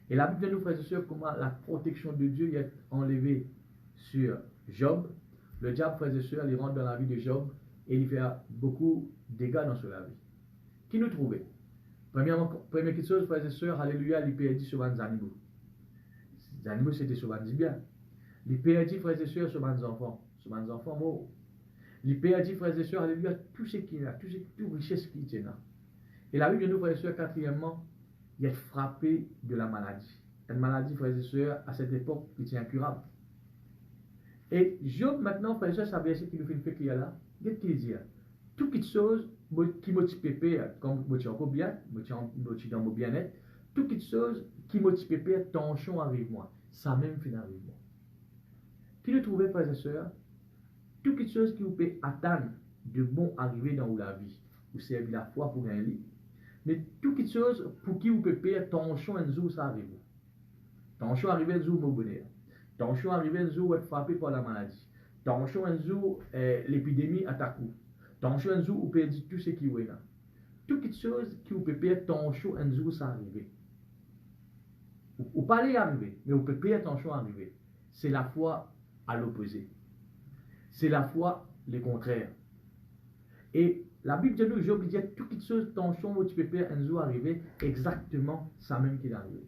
Et la Bible dit nous, frères et sœurs, comment la protection de Dieu est enlevée sur Job. Le diable, frères et sœurs, il rentre dans la vie de Job et il fait beaucoup de dégâts dans sa vie. Qui nous trouvait? Première chose, frères et sœurs, alléluia, il perdit sur les animaux. Les animaux, c'était sur les bien. Il perdit, frères et sœurs, sur les enfants. Sur les enfants morts. Il perdit, frères et sœurs, alléluia, tout ce qu'il a, toute richesse qu'il tient là. Et la Bible de nous, frères et sœurs, quatrièmement, il est frappé de la maladie. Une maladie, frères et sœurs, à cette époque, qui était incurable. Et Job, maintenant, frères et sœurs, ça veut dire qu'il nous fait une fait qu'il y a là. Qu'est-ce qu'il dit? Toute chose qui motive pépé, comme motive encore bien, motive dans mon bien-être, toute chose qui motive pépé, tension arrive moi. Ça même fait arrive moi. Qui nous trouvez, frères et sœurs, toute chose qui vous peut attendre de bon arriver dans la vie, vous servez la foi pour un lit, mais toute chose pour qui vous peut payer tension un jour, ça arrive. Tension arrive un jour, mon bonheur. Tension arrive un jour, vous êtes frappé par la maladie. Tension un jour, l'épidémie attaque vous. Tension un jour, vous perdez tout ce qui est là. Toute chose qui vous peut payer tension un jour, ça arrive. Vous parlez arriver, mais vous pouvez payer attention à arriver. C'est la foi à l'opposé. C'est la foi le contraire. Et la Bible dit nous, Job dit toute chose, tension, où tu peux payer un jour arriver, exactement ça même qui est arrivé.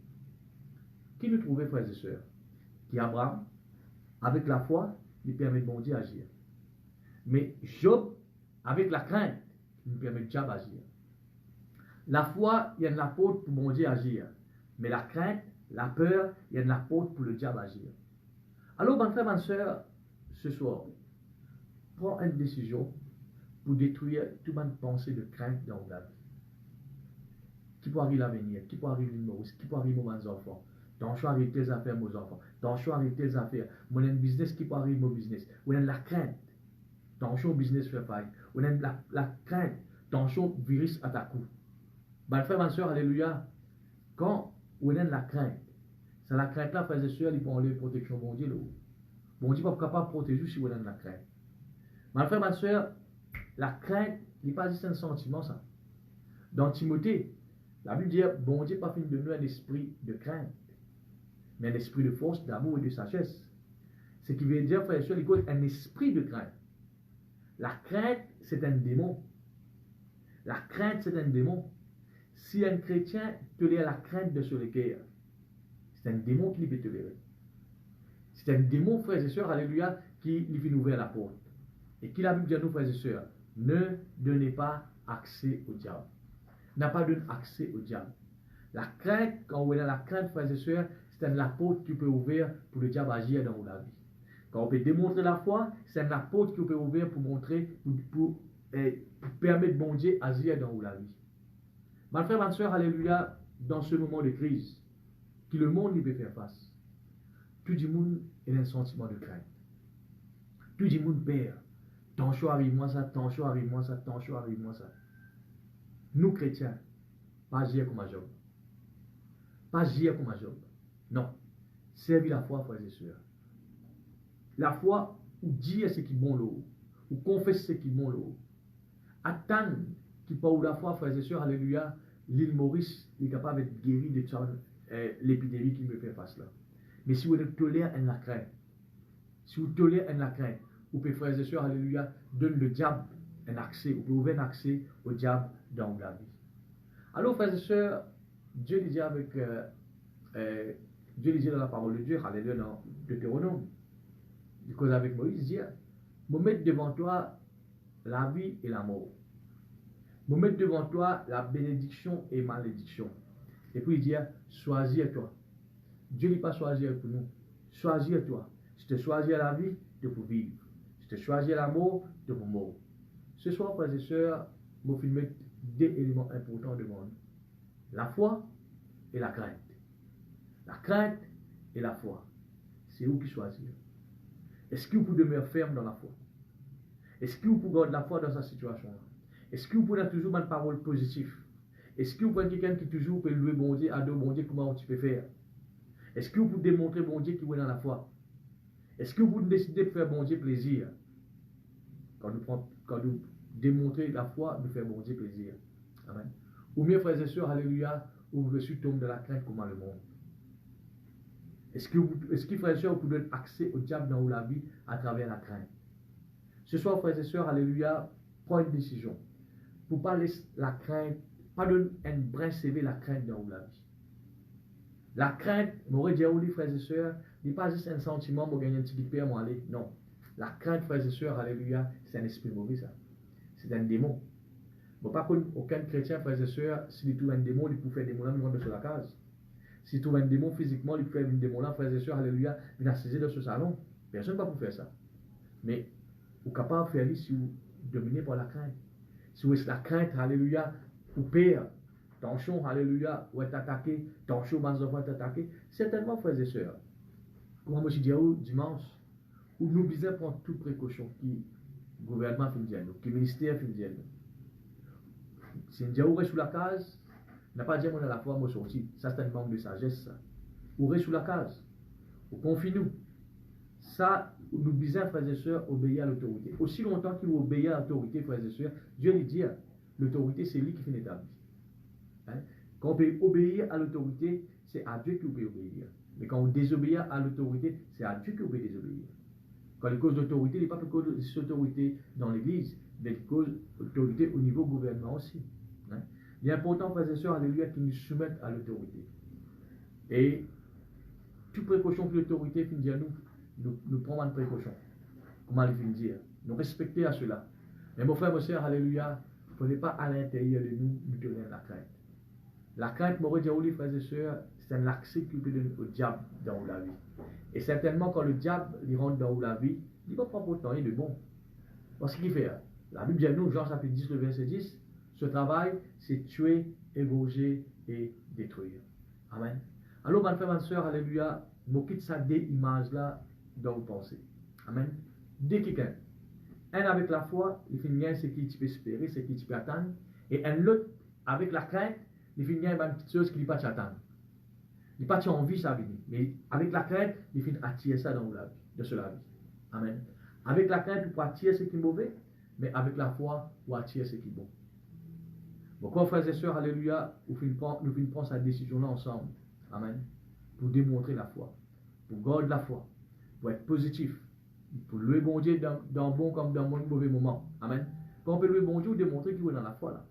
Qui nous trouvait, frères et sœurs? Qui Abraham, avec la foi, lui permet de bon Dieu agir. Mais Job, avec la crainte, lui permet de diable agir. La foi, il y a de l'apôtre pour bon Dieu agir. Mais la crainte, la peur, il y a de l'apôtre pour le diable agir. Alors, mon frère, ma soeur, ce soir, prends une décision pour détruire toute bonne pensée de crainte dans la vie. Qui peut arriver l'avenir, qui peut arriver l'humour, qui peut arriver mes enfants. Dans choix arrive tes affaires, mes enfants. Dans choix arrive tes affaires. Mon un business qui peut arriver mon business. On a la crainte. Dans choix business fait faille. On a la crainte. Dans choix virus attaque. Mon frère, ma soeur, alléluia. Quand on a la crainte, c'est la crainte là, frères et sœurs, ils vont enlever protection bon Dieu. Bon Dieu n'est pas capable de protéger si on a la crainte. Mon frère, ma soeur, la crainte, il n'est pas juste un sentiment, ça. Dans Timothée, la Bible dit, bon Dieu n'a pas fait de nous un esprit de crainte, mais un esprit de force, d'amour et de sagesse. Ce qui veut dire, frère et sœurs, il faut un esprit de crainte. La crainte, c'est un démon. La crainte, c'est un démon. Si un chrétien tolère la crainte de se l'équerre, c'est un démon qui peut tolérer. C'est un démon, frères et sœurs, alléluia, qui lui fait ouvrir la porte. Et qui la Bible dit à nous, frères et sœurs, ne donnez pas accès au diable. N'a pas donné accès au diable. La crainte, quand on a la crainte, frères et sœurs, c'est un apôtre qui peut ouvrir pour le diable agir dans la vie. Quand on peut démontrer la foi, c'est un apôtre qui peut ouvrir pour montrer, pour permettre bon Dieu agir dans la vie. Ma frère, ma soeur, alléluia, dans ce moment de crise, que le monde lui peut faire face, tout le monde a un sentiment de crainte. Tout le monde perd. Ton choix arrive moi ça, ton choix arrive moi ça, ton choix arrive moi ça. Nous chrétiens, pas agir comme un Job. Pas agir comme un Job. Non. Servir la foi, frères et sœurs. La foi, ou dire ce qui est bon l'eau, ou confesser ce qui est bon l'eau. Attendre qui parle de la foi, frères et sœurs, alléluia, l'île Maurice est capable d'être guéri de l'épidémie qui me fait face là. Mais si vous tolérez un la crainte, si vous tolérez un la crainte, vous pouvez, frères et sœurs, alléluia, donner le diable un accès, vous pouvez ouvrir un accès au diable dans la vie. Alors, frères et sœurs, Dieu dit avec, Dieu dit dans la parole de Dieu, alléluia, dans Deutéronome, il cause avec Moïse, il dit, me mettre devant toi la vie et la mort. Me mettre devant toi la bénédiction et malédiction. Et puis il dit, choisis-toi. Dieu n'est pas choisir pour nous. Choisis-toi. Si tu choisis la vie, tu peux vivre. Si tu choisis la mort, tu peux mourir. Ce soir, frères et sœurs, je vais mettre deux éléments importants devant nous. La foi et la crainte. La crainte et la foi. C'est vous qui choisissez. Est-ce que vous pouvez demeurer ferme dans la foi? Est-ce que vous pouvez garder la foi dans cette situation-là? Est-ce que vous pouvez toujours une parole positive? Est-ce que vous pouvez quelqu'un qui toujours peut louer bon Dieu, adorer bon Dieu, comment tu peux faire? Est-ce que vous pouvez démontrer bon Dieu qui est dans la foi? Est-ce que vous pouvez décider de faire bon Dieu plaisir? Quand nous démontrons la foi, nous faisons bon Dieu plaisir. Amen. Ou bien, frères et sœurs, alléluia, vous reçu tombe de la crainte comme le monde. Est-ce que, frères et sœurs, vous pouvez donner accès au diable dans la vie à travers la crainte? Ce soir, frères et sœurs, alléluia, prends une décision. Pour ne pas laisser la crainte, pas donner un brin CV la crainte dans la vie. La crainte, m'aurait dit à vous, frères et sœurs, n'est pas juste un sentiment pour gagner un petit peu moi aller. Non. La crainte, frères et sœurs, alléluia, c'est un esprit mauvais, ça. C'est un démon. Bon, par contre, aucun chrétien, frères et sœurs, s'il trouve un démon, il peut faire des démons là, il sur la case. S'il trouve un démon physiquement, il peut faire un démon là, frères et sœurs, alléluia, il a saisi dans ce salon. Personne ne va pour faire ça. Mais, vous êtes capable de faire ça si vous dominez par la crainte. Si vous êtes la crainte, alléluia, vous perdez. Tension, alléluia, ou est attaqué, tension, mes enfants est attaqué. Certainement, frères et sœurs, comme moi je dis dimanche, où nous devons prendre toute précaution qui le gouvernement fait dire nous, qui le ministère fait dire nous. Si nous restons sous la case, n'a pas dit qu'on a la foi, moi sorti. Ça, c'est un manque de sagesse. Ça. Ou restons sous la case. Ou confie-nous. Ça, nous devons, frères et sœurs, obéir à l'autorité. Aussi longtemps qu'il obéit à l'autorité, frères et sœurs, Dieu lui dit, l'autorité, c'est lui qui fait l'établir. Hein? Quand on peut obéir à l'autorité, c'est à Dieu que vous pouvez obéir. Mais quand on désobéit à l'autorité, c'est à Dieu que vous pouvez désobéir. Quand il cause d'autorité, il n'est pas que cause d'autorité dans l'Église, mais il cause d'autorité au niveau gouvernement aussi. Hein? Il est important, frères et sœurs, alléluia, qu'ils nous soumettent à l'autorité. Et toute précaution que l'autorité finit dire nous prenons une précaution. Comment il finit dire? Nous respecter à cela. Mais mon frère, mon sœur, alléluia, il ne faut pas à l'intérieur de nous donner la crainte. La crainte, mon frères et sœurs, c'est un accès qui peut donner au diable dans la vie. Et certainement, quand le diable il rentre dans la vie, il ne va pas prendre autant de bon. Parce qu'il fait, la Bible dit nous, Jean chapitre 10, le verset 10, ce travail, c'est tuer, égorger et détruire. Amen. Alors, mon frère, ma soeur, alléluia, nous quitte ça des images-là dans vos pensées. Amen. Dès quelqu'un, un avec la foi, il finit bien ce qu'il peut espérer, ce qu'il peut attendre, et un autre avec la crainte, il finit bien une petite chose qu'il ne peut pas attendre. Il n'a pas envie ça venir. Mais avec la crainte, il finit attirer ça dans la vie, de cela vie. Amen. Avec la crainte, vous pouvez attirer ce qui est mauvais, mais avec la foi, vous attirez ce qui est bon. Donc, frères et sœurs, alléluia, nous finissons prendre cette décision-là ensemble. Amen. Pour démontrer la foi. Pour garder la foi. Pour être positif. Pour louer bon Dieu dans bon comme dans mauvais moment. Amen. Quand on peut louer bon Dieu, démontrer qu'il est dans la foi là.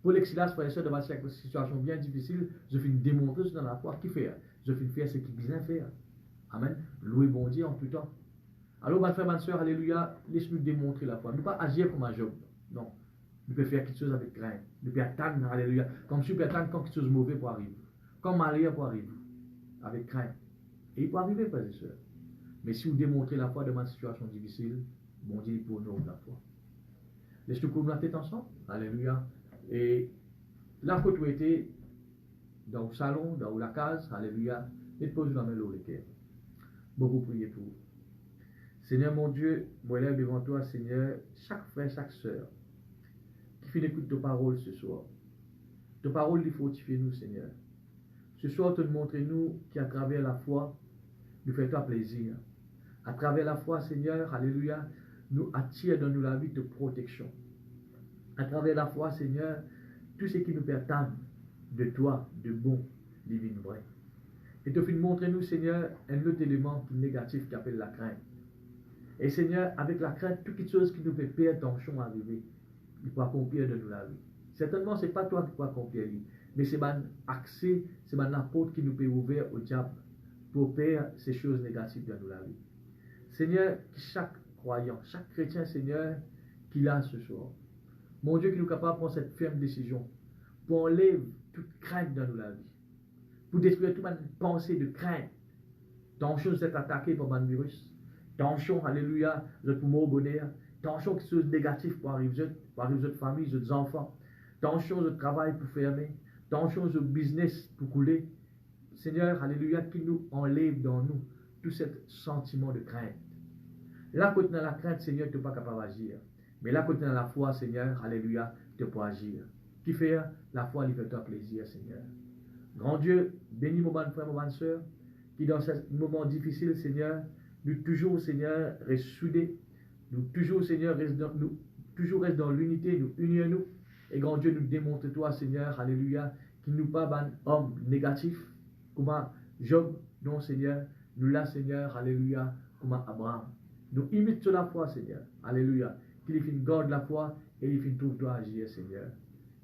Pour l'exilas, frères et sœurs, devant cette situation bien difficile, je finis démontrer dans la foi qui fait. Je finis faire ce qu'il bien faire. Amen. Louer bon Dieu en tout temps. Alors, ma frère, ma soeur, alléluia, laisse-nous démontrer la foi. Ne pas agir comme un Job. Non. Nous pouvons faire quelque chose avec crainte. Nous pouvons attendre, alléluia. Comme si nous pouvons attendre quand quelque chose de mauvais pour arriver. Comme malheur pour arriver. Avec crainte. Et il peut arriver, frères et sœurs. Mais si vous démontrez la foi dans une situation difficile, bon Dieu, il peut honorer la foi. Laisse-nous couvrir la tête ensemble. Alléluia. Et là, quand tu étais dans le salon, dans la case, alléluia, et te pose la main dans le cœur. Beaucoup prier pour vous. Seigneur mon Dieu, moi lève devant toi, Seigneur, chaque frère, chaque soeur, qui fait l'écoute de ta parole ce soir. Ta parole, il fortifie nous, Seigneur. Ce soir, te montre-nous qu'à travers la foi, nous fait toi plaisir. À travers la foi, Seigneur, alléluia, nous attire dans nous la vie de protection. À travers la foi, Seigneur, tout ce qui nous perturbe de toi, de bon, divine vrai. Et te fait montrer nous, Seigneur, un autre élément négatif qui appelle la crainte. Et Seigneur, avec la crainte, toute chose qui nous fait perdre tension arriver, il peut accomplir de nous la vie. Certainement, ce n'est pas toi qui peux accomplir, mais c'est un accès, c'est un apôtre qui nous peut ouvrir au diable pour faire ces choses négatives dans nous la vie. Seigneur, chaque croyant, chaque chrétien, Seigneur, qu'il a ce soir, mon Dieu, qui nous est capable de prendre cette ferme décision pour enlever toute crainte dans nous la vie, pour détruire toute pensée de crainte. Tension d'être attaqué par un virus, tension, alléluia, de pour mort bonheur, tension quelque chose de négatif pour arriver à votre famille, votre enfants, tension de travail pour fermer, tension de business pour couler. Seigneur, alléluia, qui nous enlève dans nous tout ce sentiment de crainte. Là, quand tu as la crainte, Seigneur, tu n'es pas capable d'agir. Mais là, quand tu as la foi, Seigneur, alléluia, tu peux agir. Qui fait la foi, il fait toi plaisir, Seigneur. Grand Dieu, bénis mon bon frère, mon bonne soeur, qui dans ce moment difficile, Seigneur, nous toujours, Seigneur, reste soudés. Nous toujours, Seigneur, reste dans l'unité, nous unissons-nous. Et grand Dieu, nous démontre toi, Seigneur, alléluia, qu'il nous pas un homme négatif, comme Job, non, Seigneur, nous là, Seigneur, alléluia, comme Abraham. Nous imitons la foi, Seigneur, alléluia, qu'il fait une garde la foi et il fait trouve toi agir, Seigneur.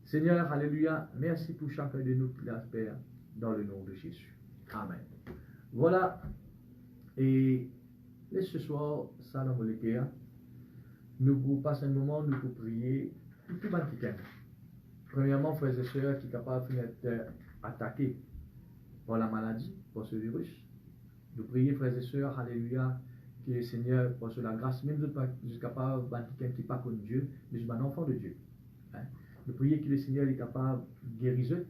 Seigneur, alléluia, merci pour chacun de nous qui l'espère dans le nom de Jésus. Amen. Voilà, et ce soir, ça dans le cœur, nous pouvons passer un moment, nous pouvons prier pour tout le monde qui aime. Premièrement, frères et sœurs, qui sont capables d'être attaqués par la maladie, par ce virus. Nous prions, frères et sœurs, alléluia, que le Seigneur, par la grâce, même nous sommes capables de quelqu'un qui n'est pas comme Dieu, mais un enfant de Dieu. Hein? Nous prions que le Seigneur est capable de guérir.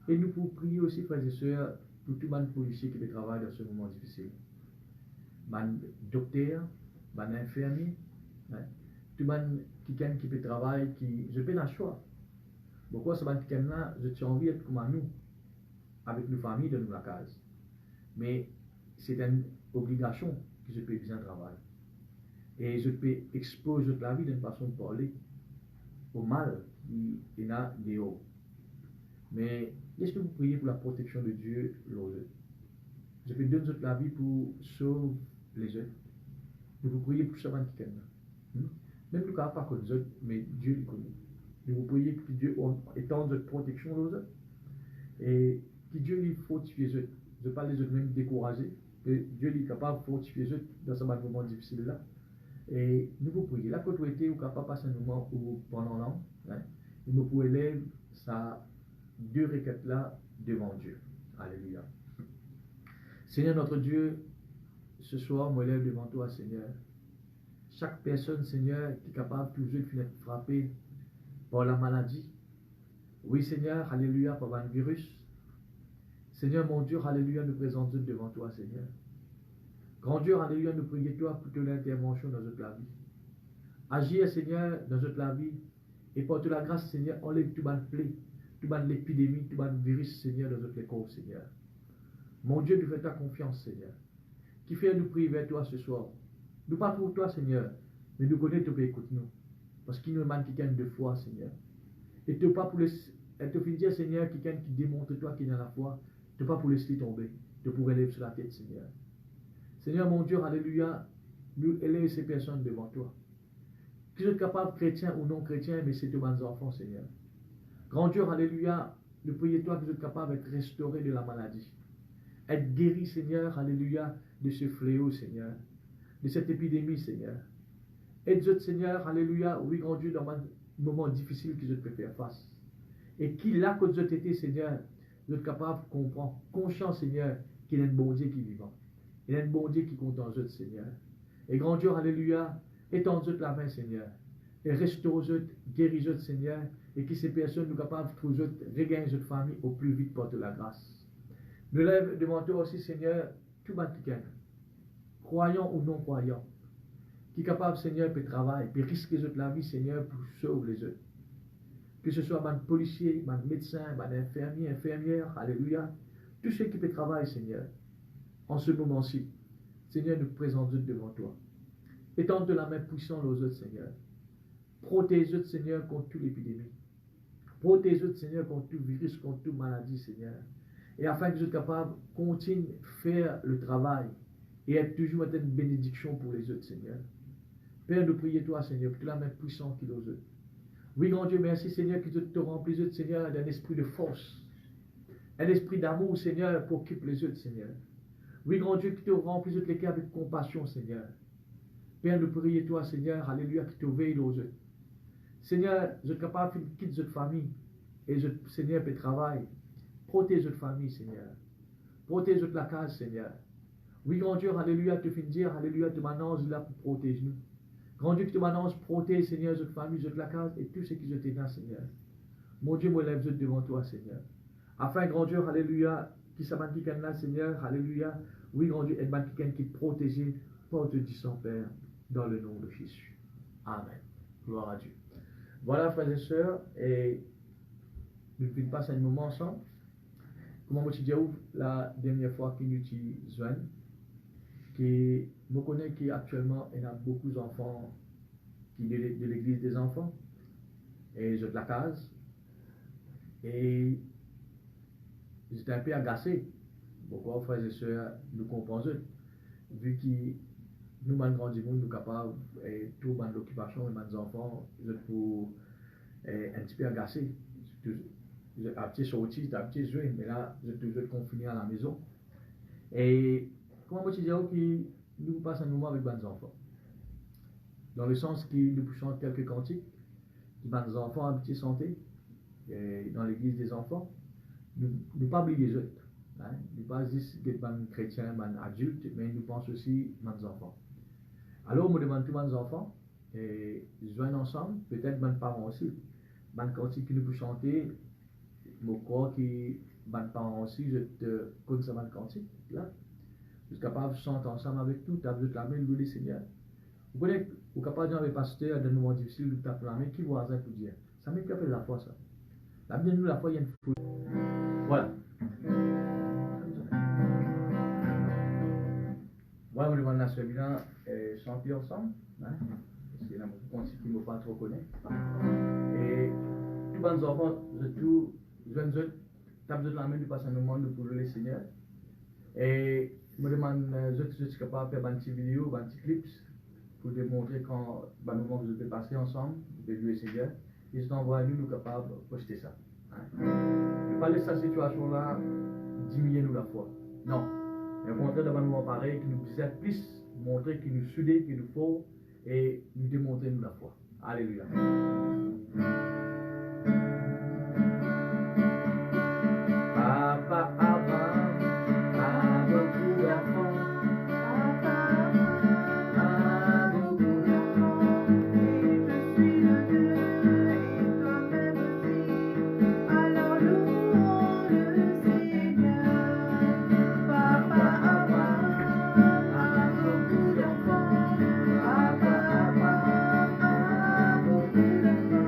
Et nous pouvons prier aussi, frères et sœurs, pour tout le monde policier qui travaille dans ce moment difficile. Man docteur, man infirmier, hein? Tout le monde qui peut travailler, qui je peux la choix. Pourquoi ce man qui là, je suis envie d'être comme nous, avec nos familles dans la case. Mais c'est une obligation que je peux bien travailler. Et je peux exposer la vie d'une façon de parler au mal qui est là dehors. Mais laissez-nous vous prier pour la protection de Dieu, l'autre. Je peux donner la vie pour sauver les autres. Nous vous priez pour ce man qui est là. Même nous ne pas comme les autres, mais Dieu le connaît. Nous vous priez que Dieu étende notre protection aux autres. Et que Dieu lui fortifie les autres. Je ne pas les autres même décourager. Que Dieu est capable de fortifier les autres dans ce moment difficile là. Et nous vous prions. La côte où était, ou capable de passer un moment où pendant l'an, hein, nous pouvons élèver ça deux requêtes là devant Dieu. Alléluia. Seigneur notre Dieu, ce soir, moi lève devant toi, Seigneur. Chaque personne, Seigneur, qui est capable toujours de être frappée par la maladie. Oui, Seigneur, alléluia, par un virus. Seigneur, mon Dieu, alléluia, nous présentons devant toi, Seigneur. Grand Dieu, alléluia, nous prions toi pour toute l'intervention dans notre vie. Agir, Seigneur, dans notre vie. Et pour toute la grâce, Seigneur, enlève tout le plaie, tout l'épidémie, tout le virus, Seigneur, dans notre corps, Seigneur. Mon Dieu, nous faisons ta confiance, Seigneur. Qui fait nous prier vers toi ce soir. Nous pas pour toi, Seigneur, mais nous connaissons que écoute nous. Parce qu'il nous demande quelqu'un de foi, Seigneur. Et tu pas pour le. Et te dire, Seigneur, quelqu'un qui démontre toi qui est dans la foi. Tu pas pour laisser tomber. Tu pour élever sur la tête, Seigneur. Seigneur, mon Dieu, alléluia, nous élève ces personnes devant toi. Qu'ils soient capables, chrétiens ou non chrétiens, mais c'est de bons enfants, Seigneur. Grand Dieu, alléluia, nous prions toi qu'ils soient capables d'être restaurés de la maladie. Être guéris, Seigneur, alléluia, de ce fléau, Seigneur. De cette épidémie, Seigneur. Aide-nous, Seigneur, alléluia, oui, grand Dieu, dans un moment difficile qu'ils peuvent faire face. Et qu'il là, quand vous êtes été, Seigneur, vous êtes capable de comprendre, conscient, Seigneur, qu'il y a un bon Dieu qui est vivant. Il y a un bon Dieu qui compte en eux, Seigneur. Et grand Dieu, alléluia, étends-eux la main, Seigneur. Et restaure-eux, guéris-eux, Seigneur. Et que ces personnes nous capables de trouver, regagner notre famille au plus vite par de la grâce. Nous lève devant toi aussi, Seigneur, tout le monde, croyant ou non croyant. qui est capable, Seigneur, de travailler, de risquer la vie, Seigneur, pour sauver les autres. Que ce soit un policier, un médecin, un infirmier, infirmière, alléluia, tous ceux qui peuvent travailler, Seigneur, en ce moment-ci, Seigneur, nous présentons devant toi. Étends de la main puissante aux autres, Seigneur. Protège-eux, Seigneur, contre toute l'épidémie. Protège-eux, Seigneur, contre tout virus, contre toute maladie, Seigneur. Et afin que vous soyez capables de continuer à faire le travail et être toujours une bénédiction pour les autres, Seigneur. Père, nous prions toi, Seigneur, pour toute la main puissante qui nous autres. Oui, grand Dieu, merci, Seigneur, que tu te remplis, Seigneur, d'un esprit de force, un esprit d'amour, Seigneur, pour occuper les autres, Seigneur. Oui, grand Dieu, que tu remplis les cœurs avec compassion, Seigneur. Père, nous prions toi, Seigneur, alléluia, que tu veilles aux autres. Seigneur, je suis capable de quitter notre famille et je, Seigneur, peut travailler. Protège notre famille, Seigneur. Protège la case, Seigneur. Oui, grand Dieu, alléluia, tu finis de dire, alléluia, tu m'annonces là pour protéger nous. Grand Dieu, que tu m'annonces, protège, Seigneur, notre famille, notre la case et tout ce qui est là, Seigneur. Mon Dieu, me lève devant toi, Seigneur. Afin, grand Dieu, alléluia, qui s'appelle qui là, Seigneur, alléluia. Oui, grand Dieu, aide-moi qui est protégé par te dire son Père, dans le nom de Jésus. Amen. Gloire à Dieu. Voilà, frères et sœurs, et nous passons un moment ensemble. Comment je dis la dernière fois que nous joignons, que je connais qu'actuellement, il y a beaucoup d'enfants qui de l'église des enfants, et je de la case, et j'étais un peu agacé. Pourquoi, frères et sœurs, nous comprenons, vu que nous, grand du monde, nous sommes capables, et tout l'occupation et les enfants, je pour un petit peu agacé. Un petit sorti, un petit jeu, mais là, je suis toujours confiné à la maison. Et comment je dis que nous passons un moment avec les enfants? Dans le sens que nous chantons quelques cantiques, les enfants en petite santé, et dans l'église des enfants, nous ne pas oublier les autres. Hein? Nous ne pas juste des chrétiens, des adultes, mais nous pensons aussi aux enfants. Alors, je demande tous les enfants, et joignent ensemble, peut-être mes parents aussi. Les cantiques que nous pouvons chanter, je crois que mes parents aussi, je te connais ça, les cantiques, là. Je suis capable de chanter ensemble avec tout, tu as besoin de la main, louer le Seigneur. Vous connaissez, vous êtes capable de dire avec pasteur, dans des moments difficiles, vous tapez la main, qui voisin pour dire? Ça m'est capable la foi, ça. La bien nous, la foi, il y a une foule. Voilà. Voilà, on demande à celui-là, chanter ensemble. Hein? Parce qu'il y a beaucoup de qui ne m'ont pas trop connu. Et tous les enfants, tous jeunes, tapent de la main, nous passons un moment pour le Seigneur. Et je me demande, je suis capable de faire une petite vidéo, un petit clip, pour démontrer quand le moment que je vais passer ensemble, de louer le Seigneur. Et je t'envoie à nous, nous capables de poster ça. Hein? Ne pas laisser cette situation-là diminuer nous la foi. Non. Mais au contraire, d'un moment pareil, qui nous disait plus, montrer qu'il nous soudait, qu'il nous faut, et nous démontrer nous la foi. Alléluia. Papa avant, a beaucoup d'enfants. Papa a beaucoup d'enfants. Et je suis le Dieu, et toi-même aussi. Alors louons le Seigneur. Papa a beaucoup d'enfants. Papa a beaucoup d'enfants.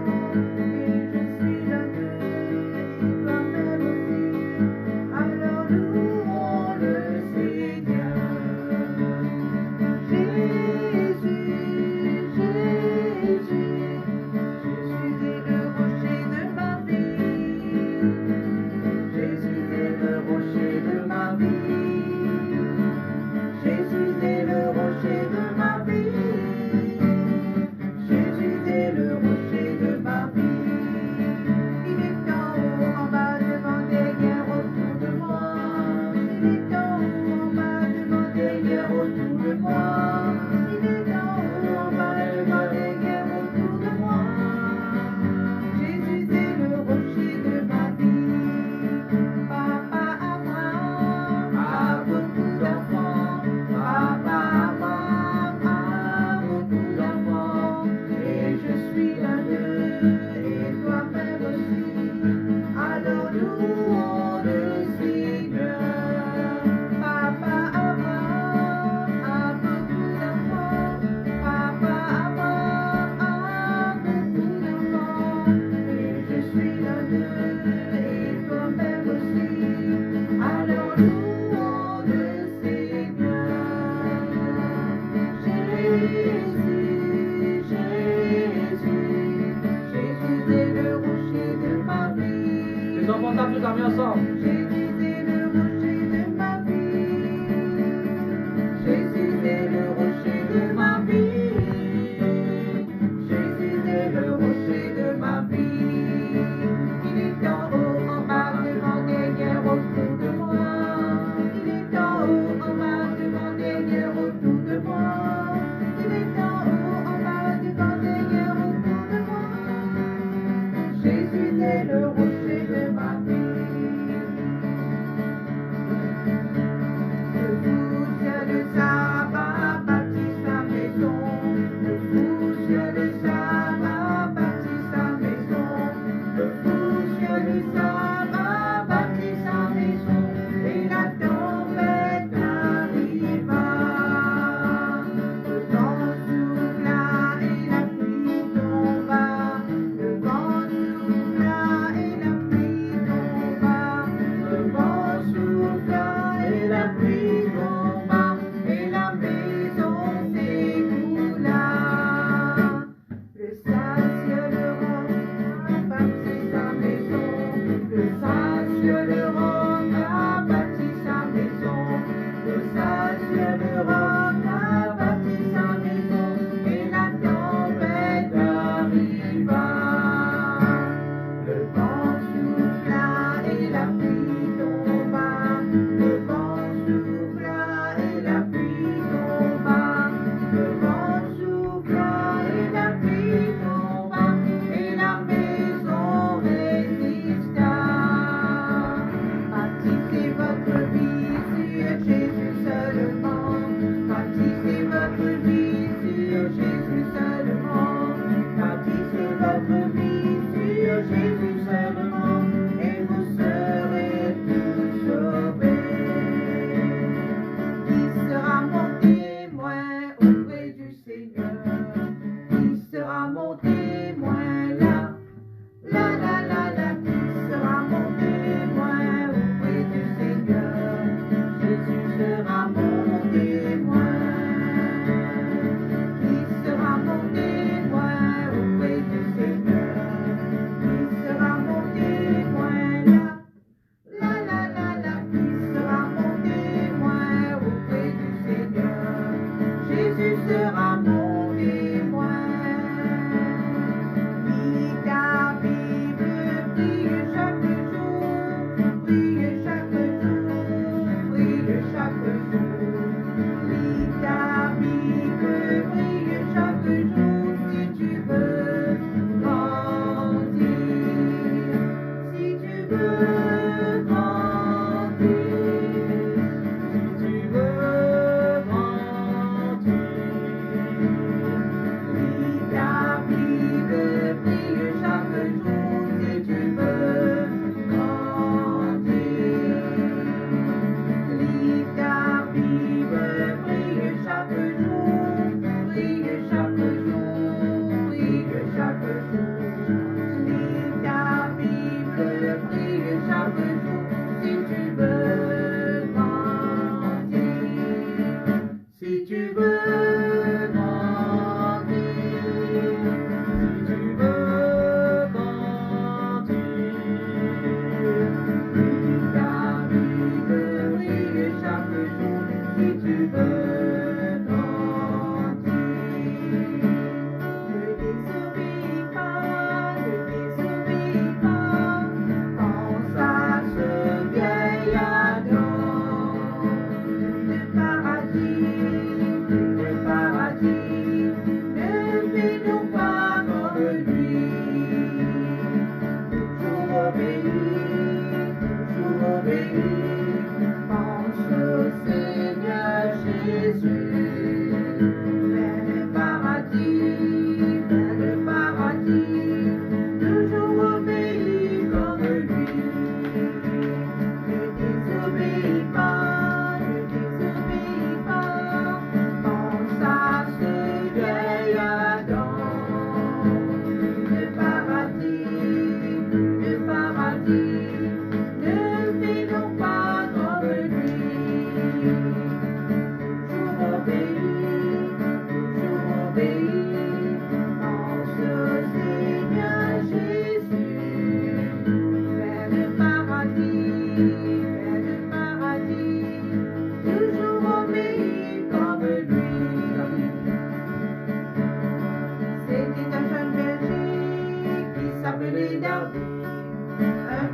Le paradis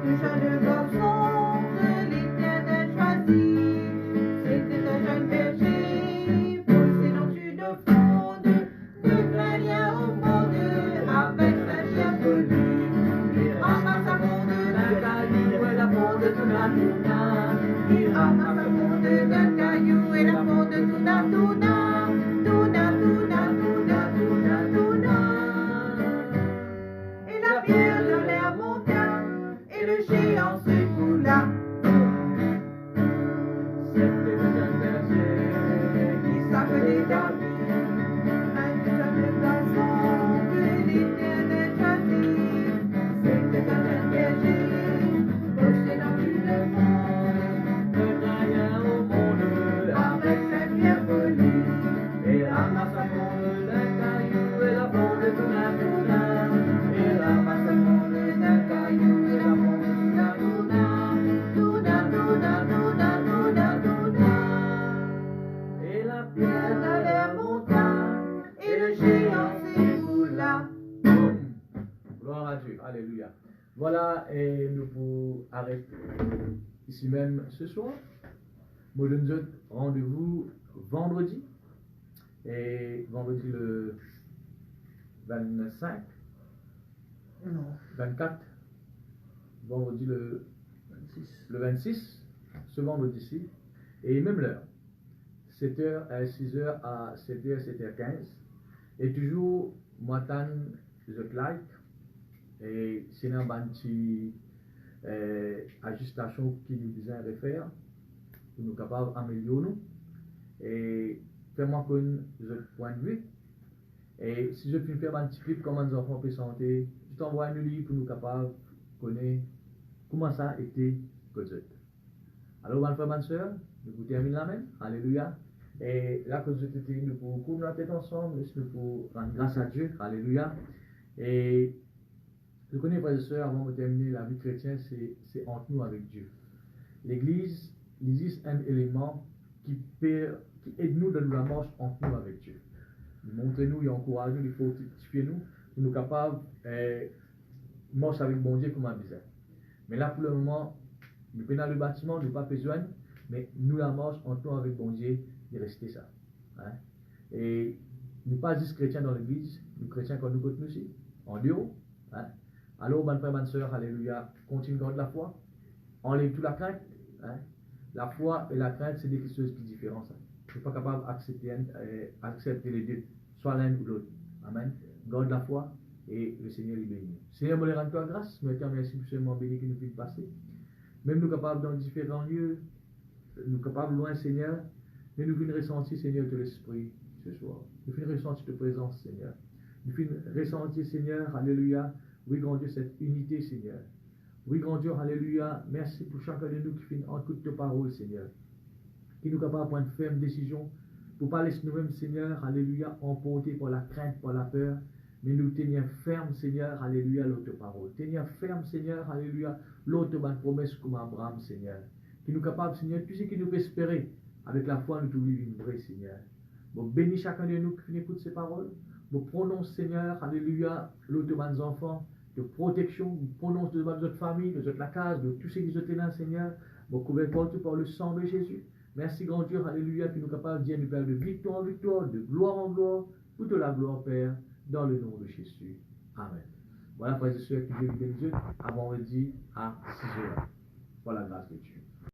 Le jeune garçon de l'Éternel choisi, c'était un jeune berger, posé dans une fronde, ne craint rien au monde, avec sa chère pelure. Il ramasse sa fronde d'un caillou et la fronde tourna tourna. Il ramasse sa fronde d'un caillou et la fronde tourna tourna. Tourna tourna tourna tourna tourna. Et la pierre de l'air monta et le géant s'écoula. C'était le jeune berger qui s'appelait David, un jeune garçon que l'Éternel choisit. C'était un jeune berger, posé dans une fronde, ne craint rien au monde, avec sa pierre polie. Et ramasse sa fronde d'un caillou et la fronde tourna tourna. Et ramasse sa fronde d'un caillou et la fronde tourna tourna. Tourna tourna tourna tourna tourna. Et la pierre de l'air monta et le géant s'écoula. Gloire à Dieu. Alléluia. Voilà, et nous vous arrêter ici même ce soir. Moi, je nous donne rendez-vous vendredi. Et vendredi le 25, Non, 24, vendredi le 26. 26, ce vendredi-ci, et même l'heure, 7h à 6h à 7h, 7h15, et toujours, Moitan, The Like, et c'est un petit ajustation qui nous besoin de faire, pour nous capables d'améliorer nous, et fais-moi connaître votre point de vue. Et si je puis faire un petit clip comment nos enfants peuvent santé, je t'envoie un livre pour nous capables de connaître comment ça a été causé. Alors, bonne frère, bonne soeur, nous vous terminons la même. Alléluia. Et la cause de tout, nous pouvons courir notre tête ensemble, nous pouvons rendre grâce à Dieu. Alléluia. Et je connais, frères et sœurs, avant de terminer, la vie chrétienne, c'est entre nous avec Dieu. L'Église est un élément qui aide nous dans la marche entre nous avec Dieu. Montrez-nous et encouragez-nous, il faut fortifier nous, pour nous capables de marcher avec bon Dieu comme un bizarre. Mais là, pour le moment, nous sommes dans le bâtiment, nous n'avons pas besoin, mais nous la marche entre nous avec bon Dieu, de rester ça. Hein? Et nous ne sommes pas juste chrétiens dans l'église, nous chrétiens quand nous côté nous aussi, en dehors. Hein? Alors, bonne frère, bonne soeur, alléluia, continue dans la foi, enlève toute la crainte. Hein? La foi et la crainte, c'est des choses qui sont différentes. Je ne suis pas capable d'accepter les deux, soit l'un ou l'autre. Amen. Garde la foi et le Seigneur est béni. Seigneur, me les rendre toi grâce, mais merci pour ce moment béni que nous fait passer. Même nous capables dans différents lieux, nous capables loin, Seigneur, mais nous pouvons ressentir, Seigneur, de l'Esprit ce soir. Nous pouvons ressentir ta présence, Seigneur. Nous pouvons ressentir, Seigneur, alléluia, oui, grand Dieu, cette unité, Seigneur. Oui, grand Dieu, alléluia, merci pour chacun de nous qui finit en toute ta parole, Seigneur. Qui nous capable de prendre une ferme décision pour ne pas laisser nous-mêmes, Seigneur, alléluia, emporter par la crainte, par la peur, mais nous tenir ferme, Seigneur, alléluia, l'autre parole. Tenir ferme, Seigneur, alléluia, l'autre bonne promesse comme Abraham, Seigneur. Qui nous capable, Seigneur, tout ce qui nous peut espérer, avec la foi, nous tout vivre une vraie, Seigneur. Bon, bénis chacun de nous qui écoute ces paroles. Bon, prononce, Seigneur, alléluia, l'autre bonnes enfants, de protection, prononce de notre famille, de notre la case, de tous ceux qui sont là, Seigneur. Bon, couvert partout par le sang de Jésus. Merci, grand Dieu, alléluia, qui nous capable de dire nous faire de victoire en victoire, de gloire en gloire, pour de la gloire, Père, dans le nom de Jésus. Amen. Voilà, frères et sœurs, qui Dieu vous bénisse avant midi à 6h. Voilà, grâce de Dieu.